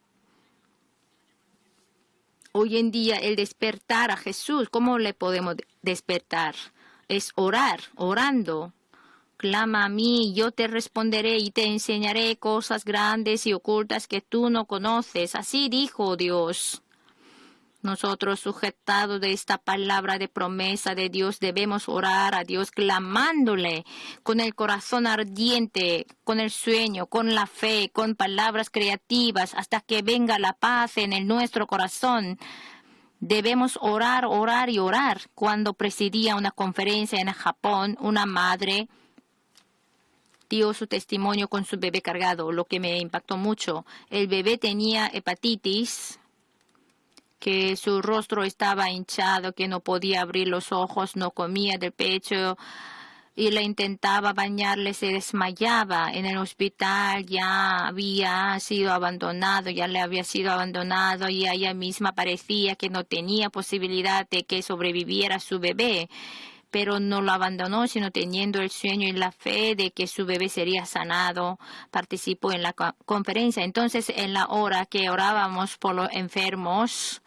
Hoy en día, el despertar a Jesús, ¿cómo le podemos despertar? Es orar, orando. Clama a mí, yo te responderé y te enseñaré cosas grandes y ocultas que tú no conoces. Así dijo Dios. Nosotros, sujetados de esta palabra de promesa de Dios, debemos orar a Dios clamándole con el corazón ardiente, con el sueño, con la fe, con palabras creativas, hasta que venga la paz en nuestro corazón. Debemos orar, orar y orar. Cuando presidía una conferencia en Japón, una madre dio su testimonio con su bebé cargado, lo que me impactó mucho. El bebé tenía hepatitis, que su rostro estaba hinchado, que no podía abrir los ojos, no comía del pecho, y le intentaba bañarle, se desmayaba. En el hospital ya había sido abandonado, ya le había sido abandonado, y ella misma parecía que no tenía posibilidad de que sobreviviera su bebé. Pero no lo abandonó, sino teniendo el sueño y la fe de que su bebé sería sanado. Participó en la conferencia. Entonces, en la hora que orábamos por los enfermos,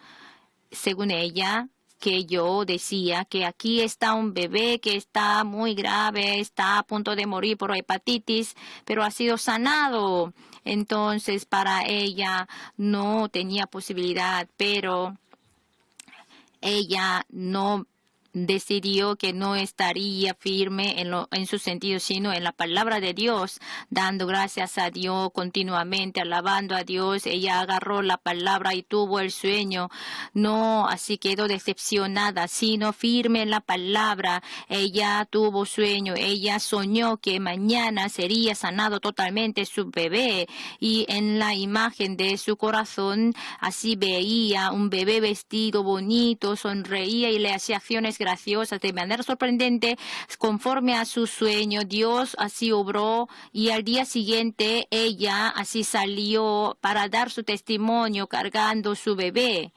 según ella, que yo decía que aquí está un bebé que está muy grave, está a punto de morir por hepatitis, pero ha sido sanado. Entonces, para ella no tenía posibilidad, pero ella no decidió que no estaría firme en su sentido, sino en la palabra de Dios, dando gracias a Dios continuamente, alabando a Dios. Ella agarró la palabra y tuvo el sueño. No así quedó decepcionada, sino firme en la palabra. Ella tuvo sueño, ella soñó que mañana sería sanado totalmente su bebé, y en la imagen de su corazón así veía un bebé vestido bonito, sonreía y le hacía acciones graciosas de manera sorprendente conforme a su sueño. Dios así obró, y al día siguiente ella así salió para dar su testimonio cargando su bebé.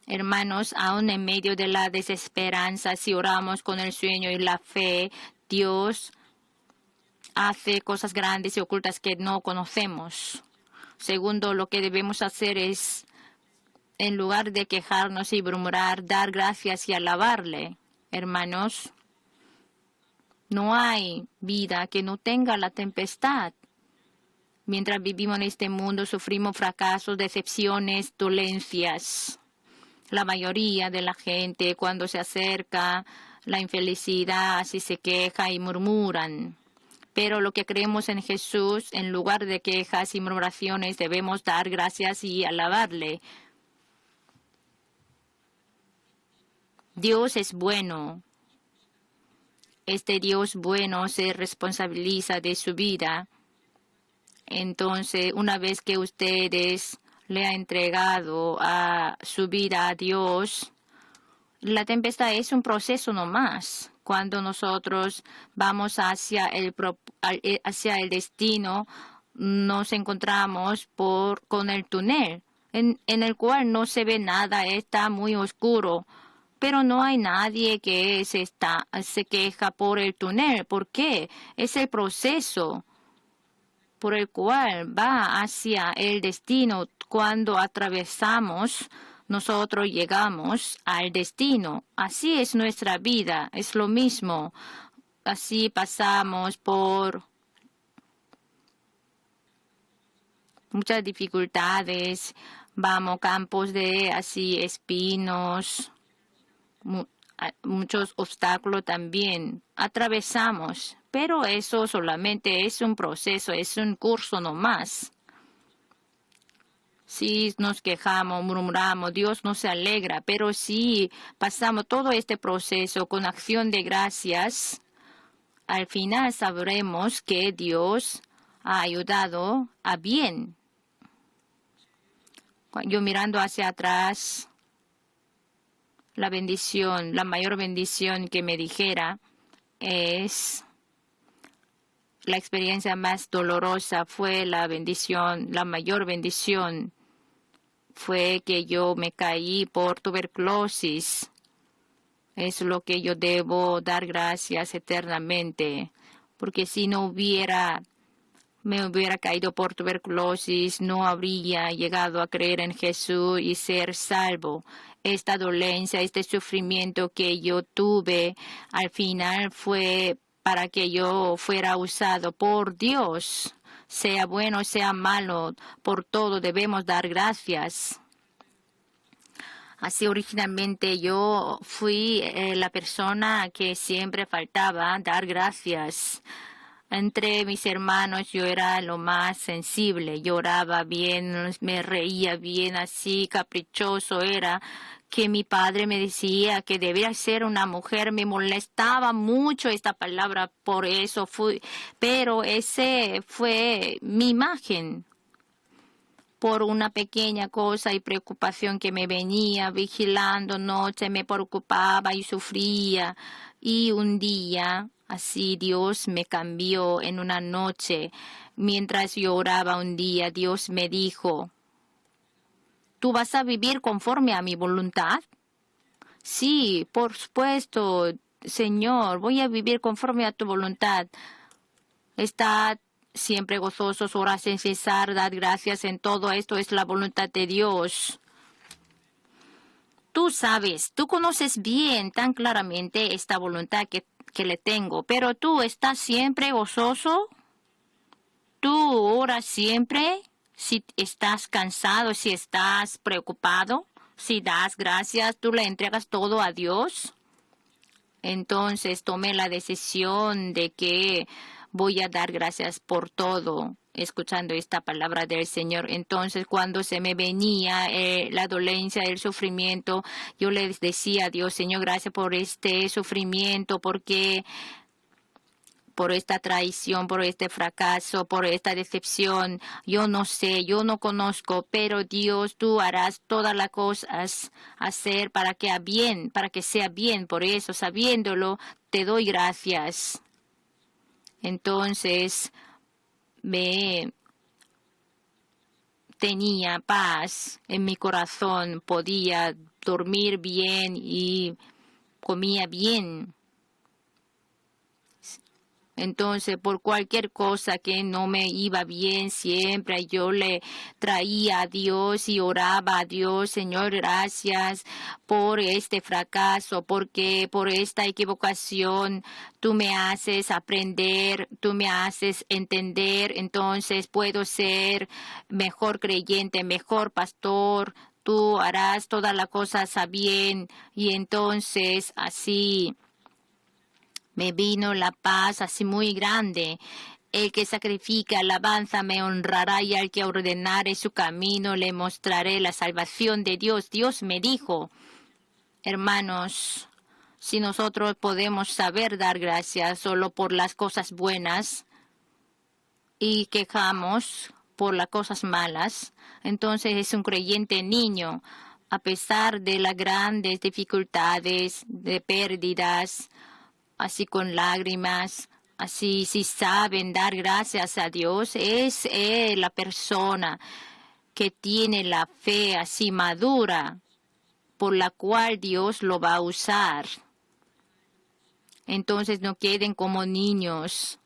Hermanos, aún en medio de la desesperanza, si oramos con el sueño y la fe, Dios hace cosas grandes y ocultas que no conocemos. Segundo, lo que debemos hacer es, en lugar de quejarnos y murmurar, dar gracias y alabarle. Hermanos, no hay vida que no tenga la tempestad. Mientras vivimos en este mundo, sufrimos fracasos, decepciones, dolencias. La mayoría de la gente, cuando se acerca la infelicidad, así se queja y murmuran. Pero lo que creemos en Jesús, en lugar de quejas y murmuraciones, debemos dar gracias y alabarle. Dios es bueno. Este Dios bueno se responsabiliza de su vida. Entonces, una vez que ustedes le han entregado a su vida a Dios, la tempestad es un proceso nomás. Cuando nosotros vamos hacia el destino, nos encontramos con el túnel, en el cual no se ve nada, está muy oscuro. Pero no hay nadie que se queja por el túnel. ¿Por qué? Es el proceso por el cual va hacia el destino. Cuando atravesamos, nosotros llegamos al destino. Así es nuestra vida, es lo mismo. Así pasamos por muchas dificultades, vamos campos de espinos, muchos obstáculos también atravesamos, pero eso solamente es un proceso, es un curso nomás. Si nos quejamos, murmuramos, Dios no se alegra, pero si pasamos todo este proceso con acción de gracias, al final sabremos que Dios ha ayudado a bien. Yo mirando hacia atrás, la bendición, la mayor bendición que me dijera es la experiencia más dolorosa fue la bendición, la mayor bendición fue que yo me caí por tuberculosis. Es lo que yo debo dar gracias eternamente, porque si no me hubiera caído por tuberculosis, no habría llegado a creer en Jesús y ser salvo. Esta dolencia, este sufrimiento que yo tuve, al final fue para que yo fuera usado por Dios. Sea bueno, sea malo, por todo debemos dar gracias. Así originalmente yo fui la persona que siempre faltaba dar gracias. Entre mis hermanos yo era lo más sensible, lloraba bien, me reía bien, así caprichoso era, que mi padre me decía que debía ser una mujer, me molestaba mucho esta palabra, por eso fui, pero ese fue mi imagen. Por una pequeña cosa y preocupación que me venía vigilando noche, me preocupaba y sufría. Y un día, así Dios me cambió en una noche. Mientras yo oraba un día, Dios me dijo, ¿tú vas a vivir conforme a mi voluntad? Sí, por supuesto, Señor, voy a vivir conforme a tu voluntad. Está siempre gozosos, orar sin cesar, dar gracias en todo esto, es la voluntad de Dios. Tú sabes, tú conoces bien, tan claramente esta voluntad que le tengo, pero tú estás siempre gozoso, tú oras siempre, si estás cansado, si estás preocupado, si das gracias, tú le entregas todo a Dios. Entonces tomé la decisión de que voy a dar gracias por todo, escuchando esta palabra del Señor. Entonces, cuando se me venía la dolencia, el sufrimiento, yo le decía a Dios, Señor, gracias por este sufrimiento, porque por esta traición, por este fracaso, por esta decepción, yo no sé, yo no conozco, pero Dios, tú harás todas las cosas hacer para que sea bien, por eso, sabiéndolo, te doy gracias. Entonces, tenía paz en mi corazón, podía dormir bien y comía bien. Entonces, por cualquier cosa que no me iba bien, siempre yo le traía a Dios y oraba a Dios, Señor, gracias por este fracaso, porque por esta equivocación tú me haces aprender, tú me haces entender, entonces puedo ser mejor creyente, mejor pastor. Tú harás todas las cosas a bien y entonces así me vino la paz así muy grande. El que sacrifica alabanza me honrará y al que ordenare su camino le mostraré la salvación de Dios. Dios me dijo, hermanos, si nosotros podemos saber dar gracias solo por las cosas buenas y quejamos por las cosas malas, entonces es un creyente niño. A pesar de las grandes dificultades, de pérdidas, así con lágrimas, así si saben dar gracias a Dios, es la persona que tiene la fe así madura, por la cual Dios lo va a usar. Entonces no queden como niños,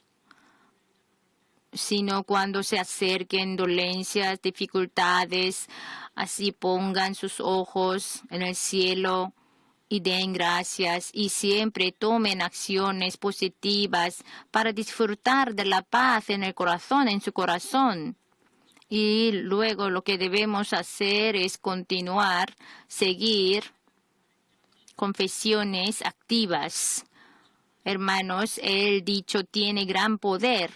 sino cuando se acerquen dolencias, dificultades, así pongan sus ojos en el cielo y den gracias y siempre tomen acciones positivas para disfrutar de la paz en el corazón, en su corazón. Y luego lo que debemos hacer es continuar, seguir confesiones activas. Hermanos, el dicho tiene gran poder.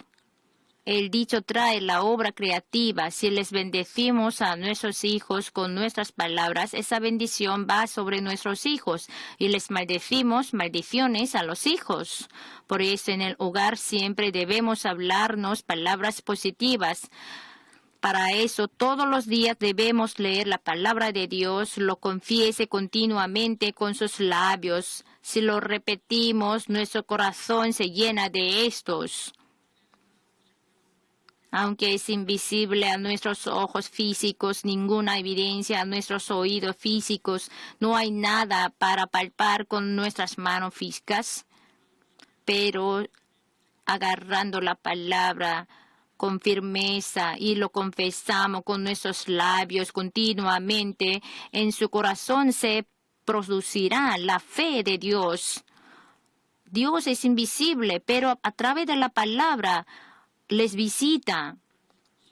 El dicho trae la obra creativa. Si les bendecimos a nuestros hijos con nuestras palabras, esa bendición va sobre nuestros hijos. Y les maldecimos maldiciones a los hijos. Por eso en el hogar siempre debemos hablarnos palabras positivas. Para eso todos los días debemos leer la palabra de Dios, lo confiese continuamente con sus labios. Si lo repetimos, nuestro corazón se llena de estos. Aunque es invisible a nuestros ojos físicos, ninguna evidencia a nuestros oídos físicos, no hay nada para palpar con nuestras manos físicas, pero agarrando la palabra con firmeza y lo confesamos con nuestros labios continuamente, en su corazón se producirá la fe de Dios. Dios es invisible, pero a través de la palabra les visita.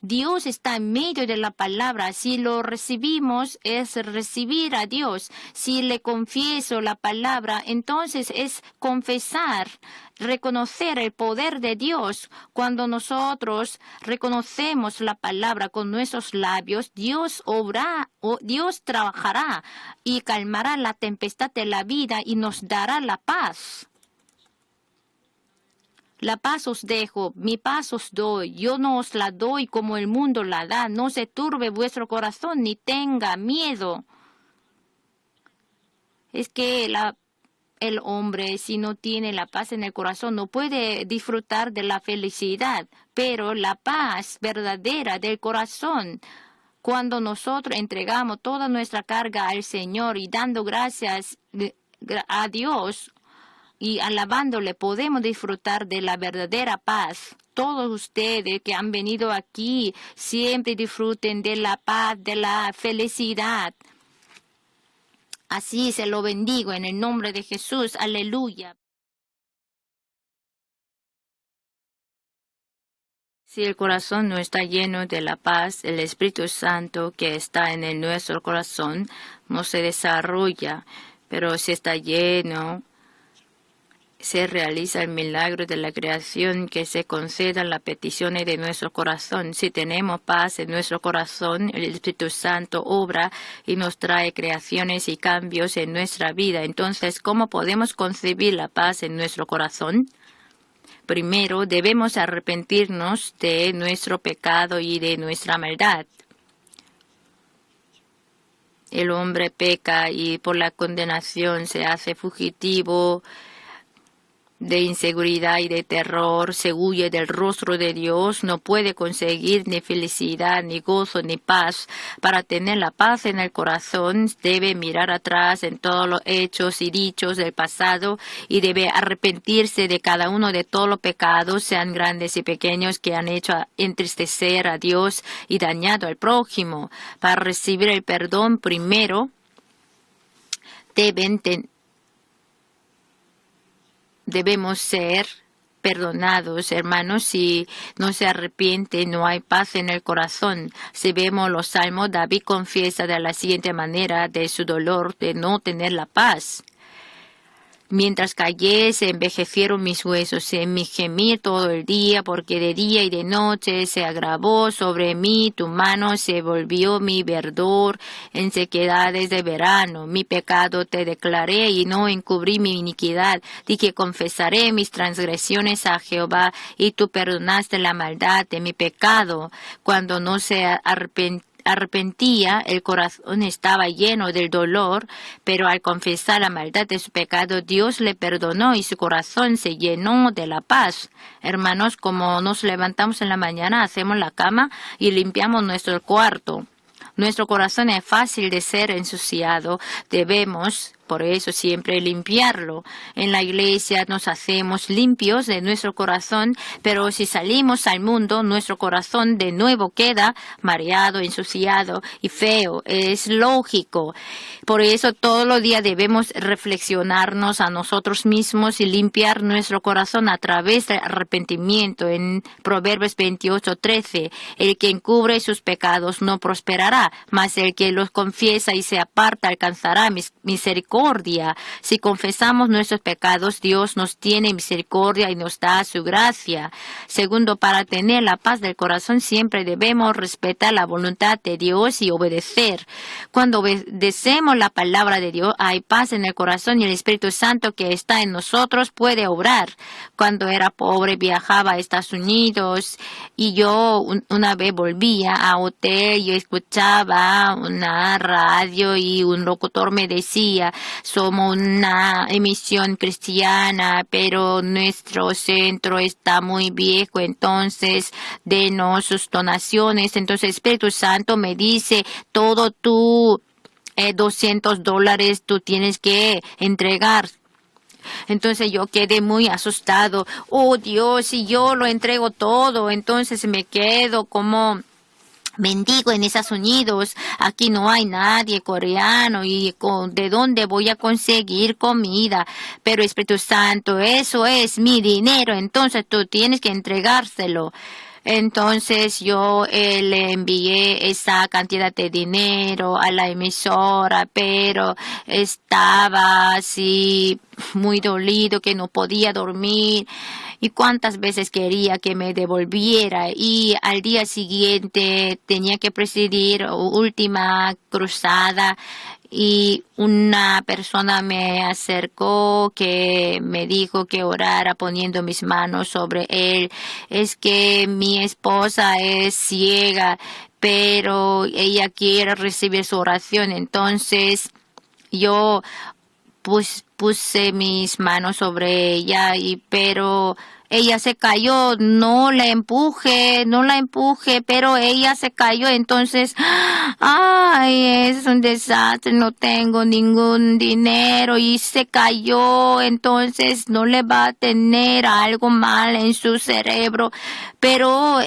Dios está en medio de la palabra. Si lo recibimos, es recibir a Dios. Si le confieso la palabra, entonces es confesar, reconocer el poder de Dios. Cuando nosotros reconocemos la palabra con nuestros labios, Dios obrará, Dios trabajará y calmará la tempestad de la vida y nos dará la paz. La paz os dejo, mi paz os doy. Yo no os la doy como el mundo la da. No se turbe vuestro corazón ni tenga miedo. Es que el hombre, si no tiene la paz en el corazón, no puede disfrutar de la felicidad. Pero la paz verdadera del corazón, cuando nosotros entregamos toda nuestra carga al Señor y dando gracias a Dios, y alabándole podemos disfrutar de la verdadera paz. Todos ustedes que han venido aquí siempre disfruten de la paz, de la felicidad. Así se lo bendigo en el nombre de Jesús. Aleluya. Si el corazón no está lleno de la paz, el Espíritu Santo que está en nuestro corazón no se desarrolla. Pero si está lleno, se realiza el milagro de la creación, que se concedan las peticiones de nuestro corazón. Si tenemos paz en nuestro corazón, el Espíritu Santo obra y nos trae creaciones y cambios en nuestra vida. Entonces, ¿cómo podemos concebir la paz en nuestro corazón? Primero, debemos arrepentirnos de nuestro pecado y de nuestra maldad. El hombre peca y por la condenación se hace fugitivo de inseguridad y de terror, se huye del rostro de Dios, no puede conseguir ni felicidad, ni gozo, ni paz. Para tener la paz en el corazón, debe mirar atrás en todos los hechos y dichos del pasado y debe arrepentirse de cada uno de todos los pecados, sean grandes y pequeños, que han hecho entristecer a Dios y dañado al prójimo. Para recibir el perdón, primero debemos ser perdonados, hermanos. Si no se arrepiente, no hay paz en el corazón. Si vemos los salmos, David confiesa de la siguiente manera de su dolor de no tener la paz. Mientras callé, se envejecieron mis huesos, en mi gemir todo el día, porque de día y de noche se agravó sobre mí, tu mano se volvió mi verdor en sequedades de verano. Mi pecado te declaré y no encubrí mi iniquidad. Di que confesaré mis transgresiones a Jehová, y tú perdonaste la maldad de mi pecado. Cuando no se arrepentía, el corazón estaba lleno del dolor, pero al confesar la maldad de su pecado, Dios le perdonó y su corazón se llenó de la paz. Hermanos, como nos levantamos en la mañana, hacemos la cama y limpiamos nuestro cuarto. Nuestro corazón es fácil de ser ensuciado. Debemos, por eso, siempre limpiarlo. En la iglesia nos hacemos limpios de nuestro corazón, pero si salimos al mundo, nuestro corazón de nuevo queda mareado, ensuciado y feo. Es lógico. Por eso todos los días debemos reflexionarnos a nosotros mismos y limpiar nuestro corazón a través del arrepentimiento. En Proverbios 28:13, el que encubre sus pecados no prosperará, mas el que los confiesa y se aparta alcanzará misericordia. Si confesamos nuestros pecados, Dios nos tiene misericordia y nos da su gracia. Segundo, para tener la paz del corazón siempre debemos respetar la voluntad de Dios y obedecer. Cuando obedecemos la palabra de Dios, hay paz en el corazón y el Espíritu Santo que está en nosotros puede obrar. Cuando era pobre viajaba a Estados Unidos y yo una vez volvía a hotel y escuchaba una radio y un locutor me decía: somos una emisión cristiana, pero nuestro centro está muy viejo, entonces denos sus donaciones. Entonces el Espíritu Santo me dice: todo tú, $200 tú tienes que entregar. Entonces yo quedé muy asustado. Oh Dios, si yo lo entrego todo, entonces me quedo como mendigo en Estados Unidos. Aquí no hay nadie coreano y ¿de dónde voy a conseguir comida? Pero Espíritu Santo, eso es mi dinero, entonces tú tienes que entregárselo. Entonces yo le envié esa cantidad de dinero a la emisora, pero estaba así muy dolido que no podía dormir. Y cuántas veces quería que me devolviera, y al día siguiente tenía que presidir última cruzada y una persona me acercó que me dijo que orara poniendo mis manos sobre él. Es que mi esposa es ciega, pero ella quiere recibir su oración. Entonces yo puse mis manos sobre ella, pero ella se cayó. No la empuje, pero ella se cayó. Entonces, ay, es un desastre, no tengo ningún dinero y se cayó. Entonces no le va a tener algo mal en su cerebro. Pero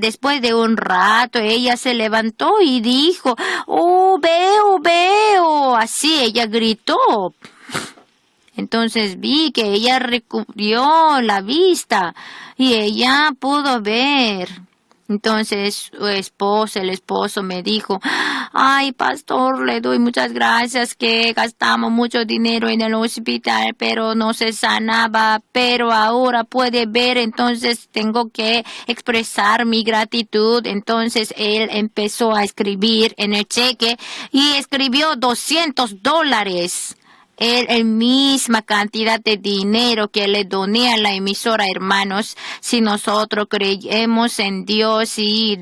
después de un rato ella se levantó y dijo: oh, veo. Así ella gritó. Entonces vi que ella recubrió la vista y ella pudo ver. Entonces el esposo me dijo: ay, pastor, le doy muchas gracias que gastamos mucho dinero en el hospital, pero no se sanaba, pero ahora puede ver, entonces tengo que expresar mi gratitud. Entonces él empezó a escribir en el cheque y escribió $200. El misma cantidad de dinero que le doné a la emisora. Hermanos, si nosotros creemos en Dios y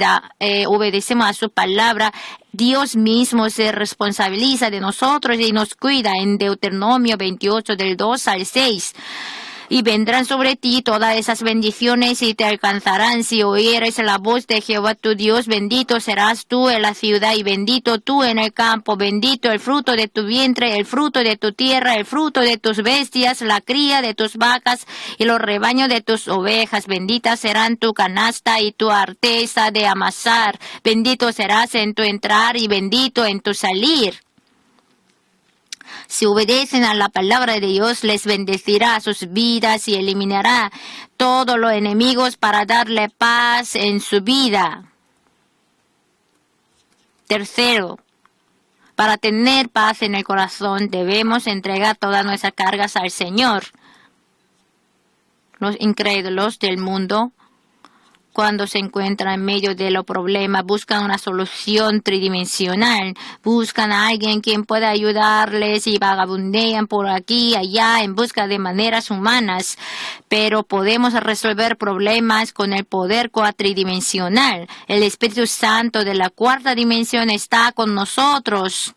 obedecemos a su palabra, Dios mismo se responsabiliza de nosotros y nos cuida. En Deuteronomio 28 del 2 al 6. Y vendrán sobre ti todas esas bendiciones y te alcanzarán si oyeres la voz de Jehová tu Dios. Bendito serás tú en la ciudad y bendito tú en el campo. Bendito el fruto de tu vientre, el fruto de tu tierra, el fruto de tus bestias, la cría de tus vacas y los rebaños de tus ovejas. Benditas serán tu canasta y tu arteza de amasar. Bendito serás en tu entrar y bendito en tu salir. Si obedecen a la palabra de Dios, les bendecirá sus vidas y eliminará todos los enemigos para darle paz en su vida. Tercero, para tener paz en el corazón, debemos entregar todas nuestras cargas al Señor. Los incrédulos del mundo, cuando se encuentran en medio de los problemas, buscan una solución tridimensional, buscan a alguien quien pueda ayudarles y vagabundean por aquí y allá en busca de maneras humanas. Pero podemos resolver problemas con el poder cuatridimensional. El Espíritu Santo de la cuarta dimensión está con nosotros,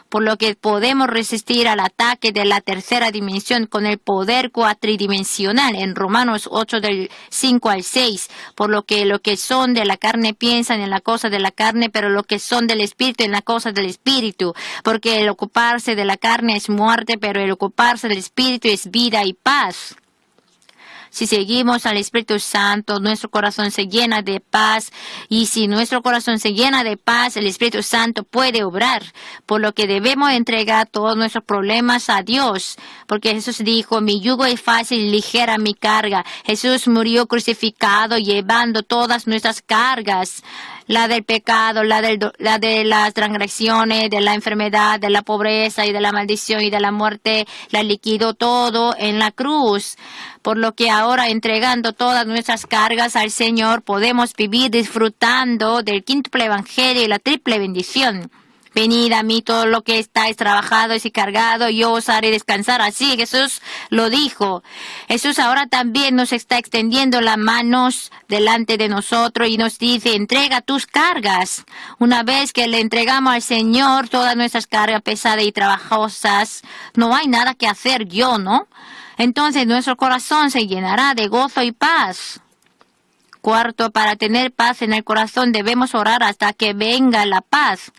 por lo que podemos resistir al ataque de la tercera dimensión con el poder cuatridimensional. En Romanos 8 del 5 al 6, por lo que son de la carne piensan en la cosa de la carne, pero lo que son del Espíritu en la cosa del Espíritu. Porque el ocuparse de la carne es muerte, pero el ocuparse del Espíritu es vida y paz. Si seguimos al Espíritu Santo, nuestro corazón se llena de paz. Y si nuestro corazón se llena de paz, el Espíritu Santo puede obrar. Por lo que debemos entregar todos nuestros problemas a Dios. Porque Jesús dijo, mi yugo es fácil y ligera mi carga. Jesús murió crucificado llevando todas nuestras cargas. La del pecado, la de las transgresiones, de la enfermedad, de la pobreza y de la maldición y de la muerte, la liquidó todo en la cruz. Por lo que ahora, entregando todas nuestras cargas al Señor, podemos vivir disfrutando del quíntuple evangelio y la triple bendición. Venid a mí todo lo que estáis trabajados y cargados, yo os haré descansar. Así Jesús lo dijo. Jesús ahora también nos está extendiendo las manos delante de nosotros y nos dice, entrega tus cargas. Una vez que le entregamos al Señor todas nuestras cargas pesadas y trabajosas, no hay nada que hacer yo, ¿no? Entonces nuestro corazón se llenará de gozo y paz. Cuarto, para tener paz en el corazón debemos orar hasta que venga la paz.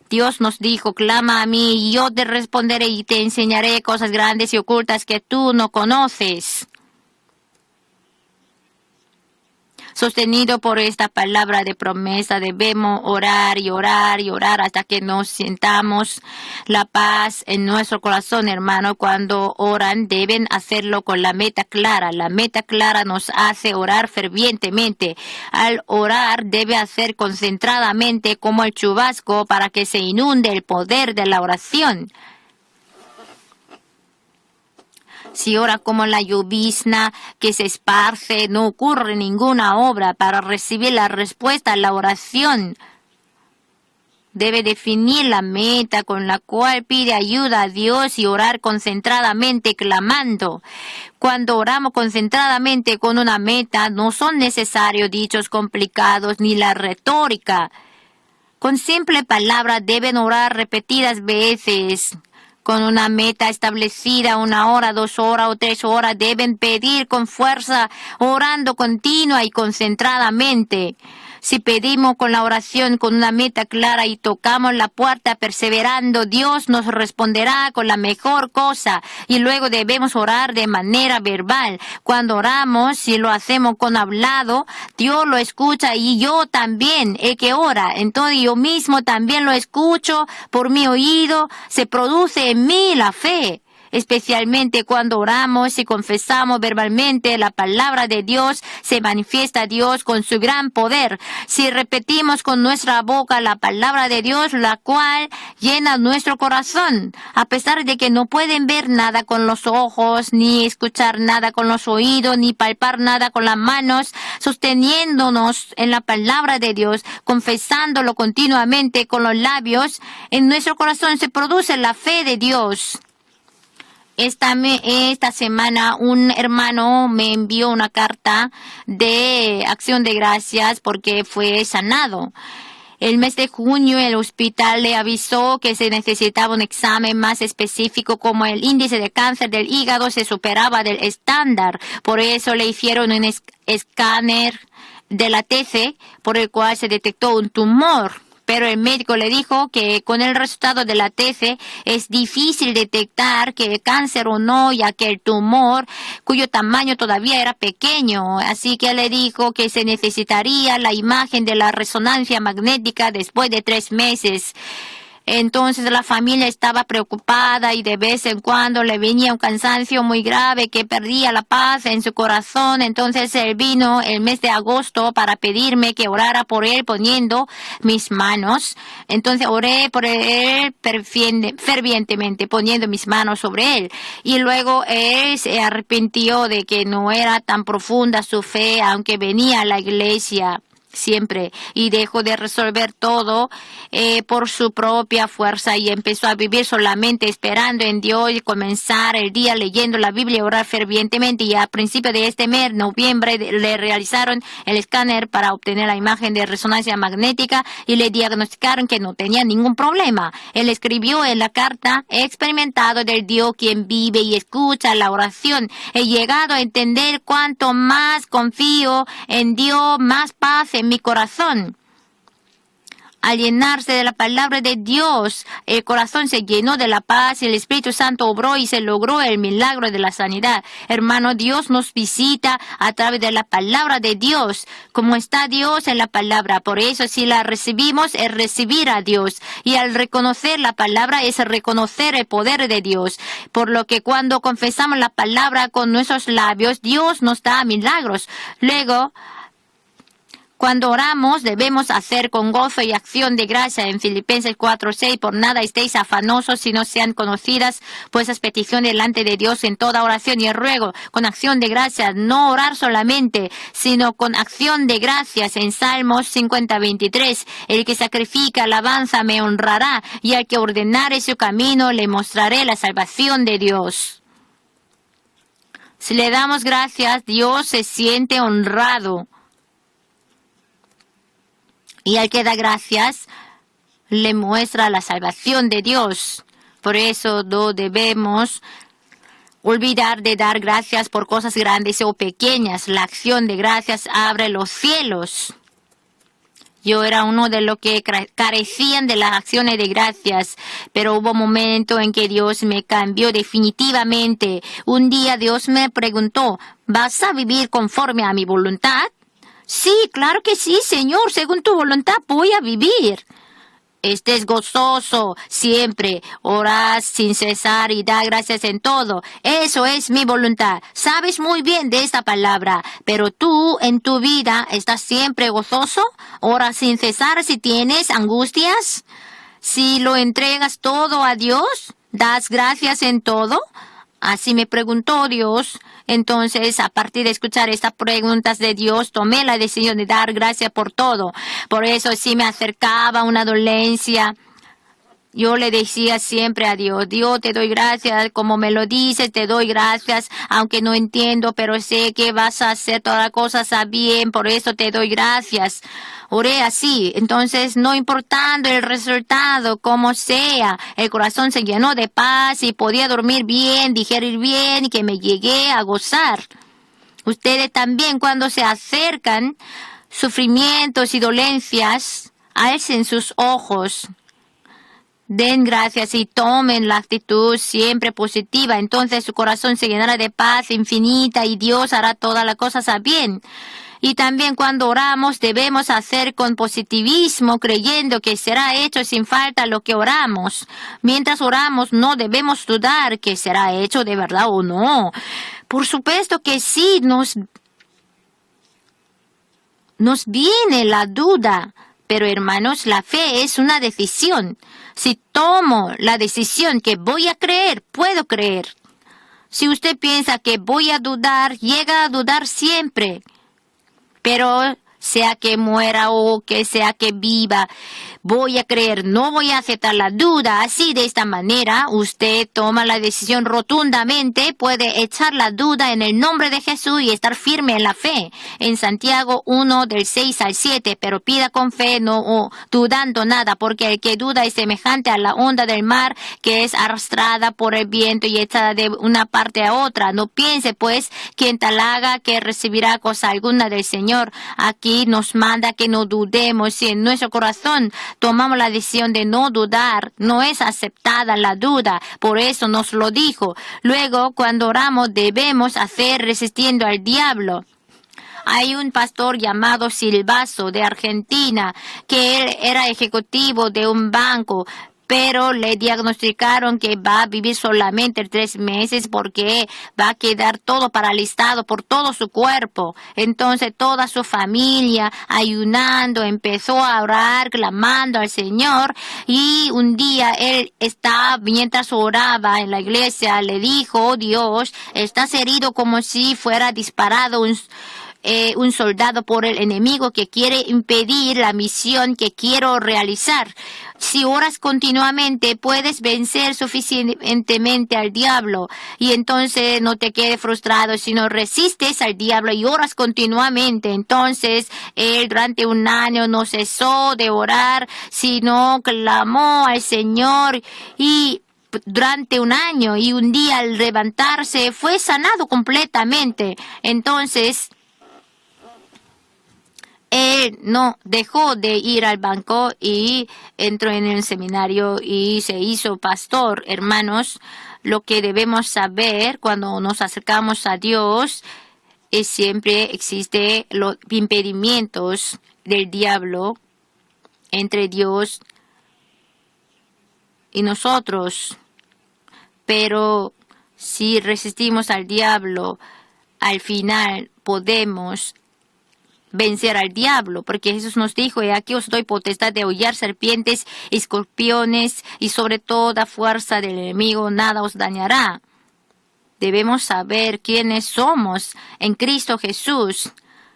Dios nos dijo, clama a mí y yo te responderé y te enseñaré cosas grandes y ocultas que tú no conoces. Sostenido por esta palabra de promesa, debemos orar y orar y orar hasta que nos sintamos la paz en nuestro corazón, hermano. Cuando oran, deben hacerlo con la meta clara. La meta clara nos hace orar fervientemente. Al orar, debe hacer concentradamente como el chubasco para que se inunde el poder de la oración. Si ora como la llovizna que se esparce, no ocurre ninguna obra. Para recibir la respuesta a la oración, debe definir la meta con la cual pide ayuda a Dios y orar concentradamente, clamando. Cuando oramos concentradamente con una meta, no son necesarios dichos complicados ni la retórica. Con simple palabra deben orar repetidas veces. Con una meta establecida, 1 hora, 2 horas o 3 horas, deben pedir con fuerza, orando continua y concentradamente. Si pedimos con la oración con una meta clara y tocamos la puerta perseverando, Dios nos responderá con la mejor cosa. Y luego debemos orar de manera verbal. Cuando oramos, si lo hacemos con hablado, Dios lo escucha y yo también, el que ora. Entonces yo mismo también lo escucho por mi oído. Se produce en mí la fe. Especialmente cuando oramos y confesamos verbalmente la palabra de Dios, se manifiesta Dios con su gran poder. Si repetimos con nuestra boca la palabra de Dios, la cual llena nuestro corazón, a pesar de que no pueden ver nada con los ojos, ni escuchar nada con los oídos, ni palpar nada con las manos, sosteniéndonos en la palabra de Dios, confesándolo continuamente con los labios, en nuestro corazón se produce la fe de Dios. Esta semana un hermano me envió una carta de acción de gracias porque fue sanado. El mes de junio el hospital le avisó que se necesitaba un examen más específico, como el índice de cáncer del hígado se superaba del estándar. Por eso le hicieron un escáner de la TC, por el cual se detectó un tumor. Pero el médico le dijo que con el resultado de la TC es difícil detectar que el cáncer o no, ya que el tumor, cuyo tamaño todavía era pequeño. Así que le dijo que se necesitaría la imagen de la resonancia magnética después de 3 meses. Entonces la familia estaba preocupada y de vez en cuando le venía un cansancio muy grave, que perdía la paz en su corazón. Entonces él vino el mes de agosto para pedirme que orara por él poniendo mis manos. Entonces oré por él fervientemente, poniendo mis manos sobre él. Y luego él se arrepintió de que no era tan profunda su fe, aunque venía a la iglesia siempre, y dejó de resolver todo por su propia fuerza y empezó a vivir solamente esperando en Dios y comenzar el día leyendo la Biblia y orar fervientemente. Y a principios de este mes, noviembre, le realizaron el escáner para obtener la imagen de resonancia magnética y le diagnosticaron que no tenía ningún problema. Él escribió en la carta: he experimentado del Dios quien vive y escucha la oración. He llegado a entender cuanto más confío en Dios, más paz en mi corazón. Al llenarse de la palabra de Dios, el corazón se llenó de la paz y el Espíritu Santo obró y se logró el milagro de la sanidad. Hermano, Dios nos visita a través de la palabra de Dios, como está Dios en la palabra. Por eso, si la recibimos, es recibir a Dios. Y al reconocer la palabra, es reconocer el poder de Dios. Por lo que cuando confesamos la palabra con nuestros labios, Dios nos da milagros. Luego, cuando oramos, debemos hacer con gozo y acción de gracia. En Filipenses 4:6, por nada estéis afanosos, si no sean conocidas vuestras peticiones delante de Dios en toda oración y ruego, con acción de gracias. No orar solamente, sino con acción de gracias. En Salmos 50:23, el que sacrifica alabanza me honrará, y al que ordenare su camino le mostraré la salvación de Dios. Si le damos gracias, Dios se siente honrado. Y al que da gracias, le muestra la salvación de Dios. Por eso no debemos olvidar de dar gracias por cosas grandes o pequeñas. La acción de gracias abre los cielos. Yo era uno de los que carecían de las acciones de gracias, pero hubo un momento en que Dios me cambió definitivamente. Un día Dios me preguntó: ¿vas a vivir conforme a mi voluntad? Sí, claro que sí, Señor, según tu voluntad voy a vivir. Estés gozoso siempre, orad sin cesar y da gracias en todo. Eso es mi voluntad. Sabes muy bien de esta palabra, pero tú en tu vida estás siempre gozoso. Oras sin cesar si tienes angustias. Si lo entregas todo a Dios, das gracias en todo. Así me preguntó Dios. Entonces, a partir de escuchar estas preguntas de Dios, tomé la decisión de dar gracias por todo. Por eso, si me acercaba una dolencia, yo le decía siempre a Dios: Dios, te doy gracias, como me lo dices, te doy gracias, aunque no entiendo, pero sé que vas a hacer todas las cosas a bien, por eso te doy gracias. Oré así, entonces no importando el resultado, como sea, el corazón se llenó de paz y podía dormir bien, digerir bien y que me llegué a gozar. Ustedes también, cuando se acercan sufrimientos y dolencias, alcen sus ojos. Den gracias y tomen la actitud siempre positiva. Entonces su corazón se llenará de paz infinita y Dios hará todas las cosas a bien. Y también cuando oramos debemos hacer con positivismo, creyendo que será hecho sin falta lo que oramos. Mientras oramos no debemos dudar que será hecho de verdad o no. Por supuesto que sí, nos viene la duda. Pero hermanos, la fe es una decisión. Si tomo la decisión que voy a creer, puedo creer. Si usted piensa que voy a dudar, llega a dudar siempre. Pero sea que muera o que sea que viva, voy a creer, no voy a aceptar la duda. Así, de esta manera, usted toma la decisión rotundamente, puede echar la duda en el nombre de Jesús y estar firme en la fe. En Santiago 1, del 6 al 7, pero pida con fe, no dudando nada, porque el que duda es semejante a la onda del mar, que es arrastrada por el viento y echada de una parte a otra. No piense, pues, quien tal haga que recibirá cosa alguna del Señor. Aquí nos manda que no dudemos. Si en nuestro corazón tomamos la decisión de no dudar, no es aceptada la duda. Por eso nos lo dijo. Luego, cuando oramos, debemos hacer resistiendo al diablo. Hay un pastor llamado Silvaso de Argentina, que él era ejecutivo de un banco, pero le diagnosticaron que va a vivir solamente 3 meses porque va a quedar todo paralizado por todo su cuerpo. Entonces toda su familia ayunando empezó a orar, clamando al Señor, y un día él mientras oraba en la iglesia, le dijo: "Oh Dios, estás herido como si fuera disparado un soldado por el enemigo que quiere impedir la misión que quiero realizar. Si oras continuamente, puedes vencer suficientemente al diablo, y entonces no te quedes frustrado, sino resistes al diablo y oras continuamente". Entonces él durante 1 año no cesó de orar, sino clamó al Señor, y durante 1 año, y un día al levantarse fue sanado completamente. Entonces él no dejó de ir al banco y entró en el seminario y se hizo pastor. Hermanos, lo que debemos saber cuando nos acercamos a Dios es siempre existe los impedimentos del diablo entre Dios y nosotros. Pero si resistimos al diablo, al final podemos vencer al diablo, porque Jesús nos dijo: "Y aquí os doy potestad de hollar serpientes, escorpiones, y sobre toda fuerza del enemigo nada os dañará". Debemos saber quiénes somos en Cristo Jesús.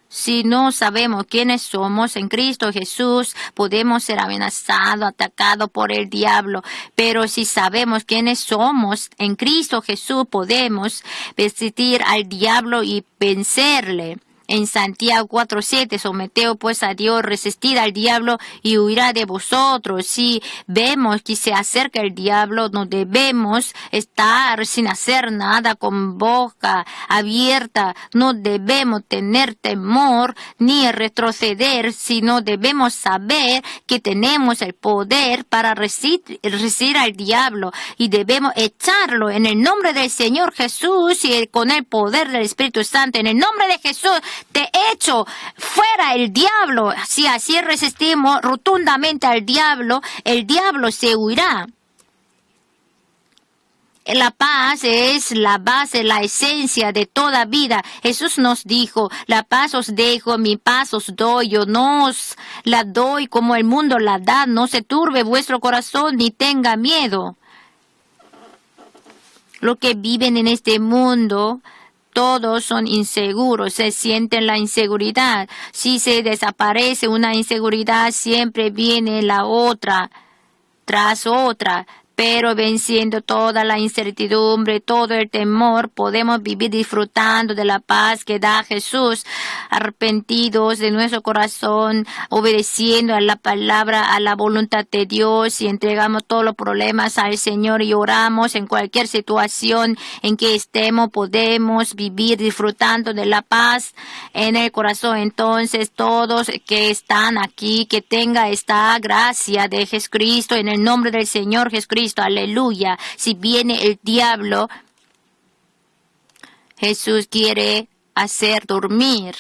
Si no sabemos quiénes somos en Cristo Jesús, podemos ser amenazados, atacados por el diablo. Pero si sabemos quiénes somos en Cristo Jesús, podemos resistir al diablo y vencerle. En Santiago 4:7, someteos pues a Dios, resistid al diablo y huirá de vosotros. Si vemos que se acerca el diablo, no debemos estar sin hacer nada, con boca abierta. No debemos tener temor ni retroceder, sino debemos saber que tenemos el poder para resistir al diablo, y debemos echarlo en el nombre del Señor Jesús y con el poder del Espíritu Santo. En el nombre de Jesús te echo fuera el diablo. Si así resistimos rotundamente al diablo, el diablo se huirá. La paz es la base, la esencia de toda vida. Jesús nos dijo: "La paz os dejo, mi paz os doy. Yo no os la doy como el mundo la da. No se turbe vuestro corazón ni tenga miedo". Los que viven en este mundo, todos son inseguros, se sienten la inseguridad. Si se desaparece una inseguridad, siempre viene la otra tras otra. Pero venciendo toda la incertidumbre, todo el temor, podemos vivir disfrutando de la paz que da Jesús, arrepentidos de nuestro corazón, obedeciendo a la palabra, a la voluntad de Dios, y entregamos todos los problemas al Señor y oramos. En cualquier situación en que estemos, podemos vivir disfrutando de la paz en el corazón. Entonces, todos que están aquí, que tenga esta gracia de Jesucristo, en el nombre del Señor Jesucristo. Aleluya. Si viene el diablo, Jesús quiere hacer dormir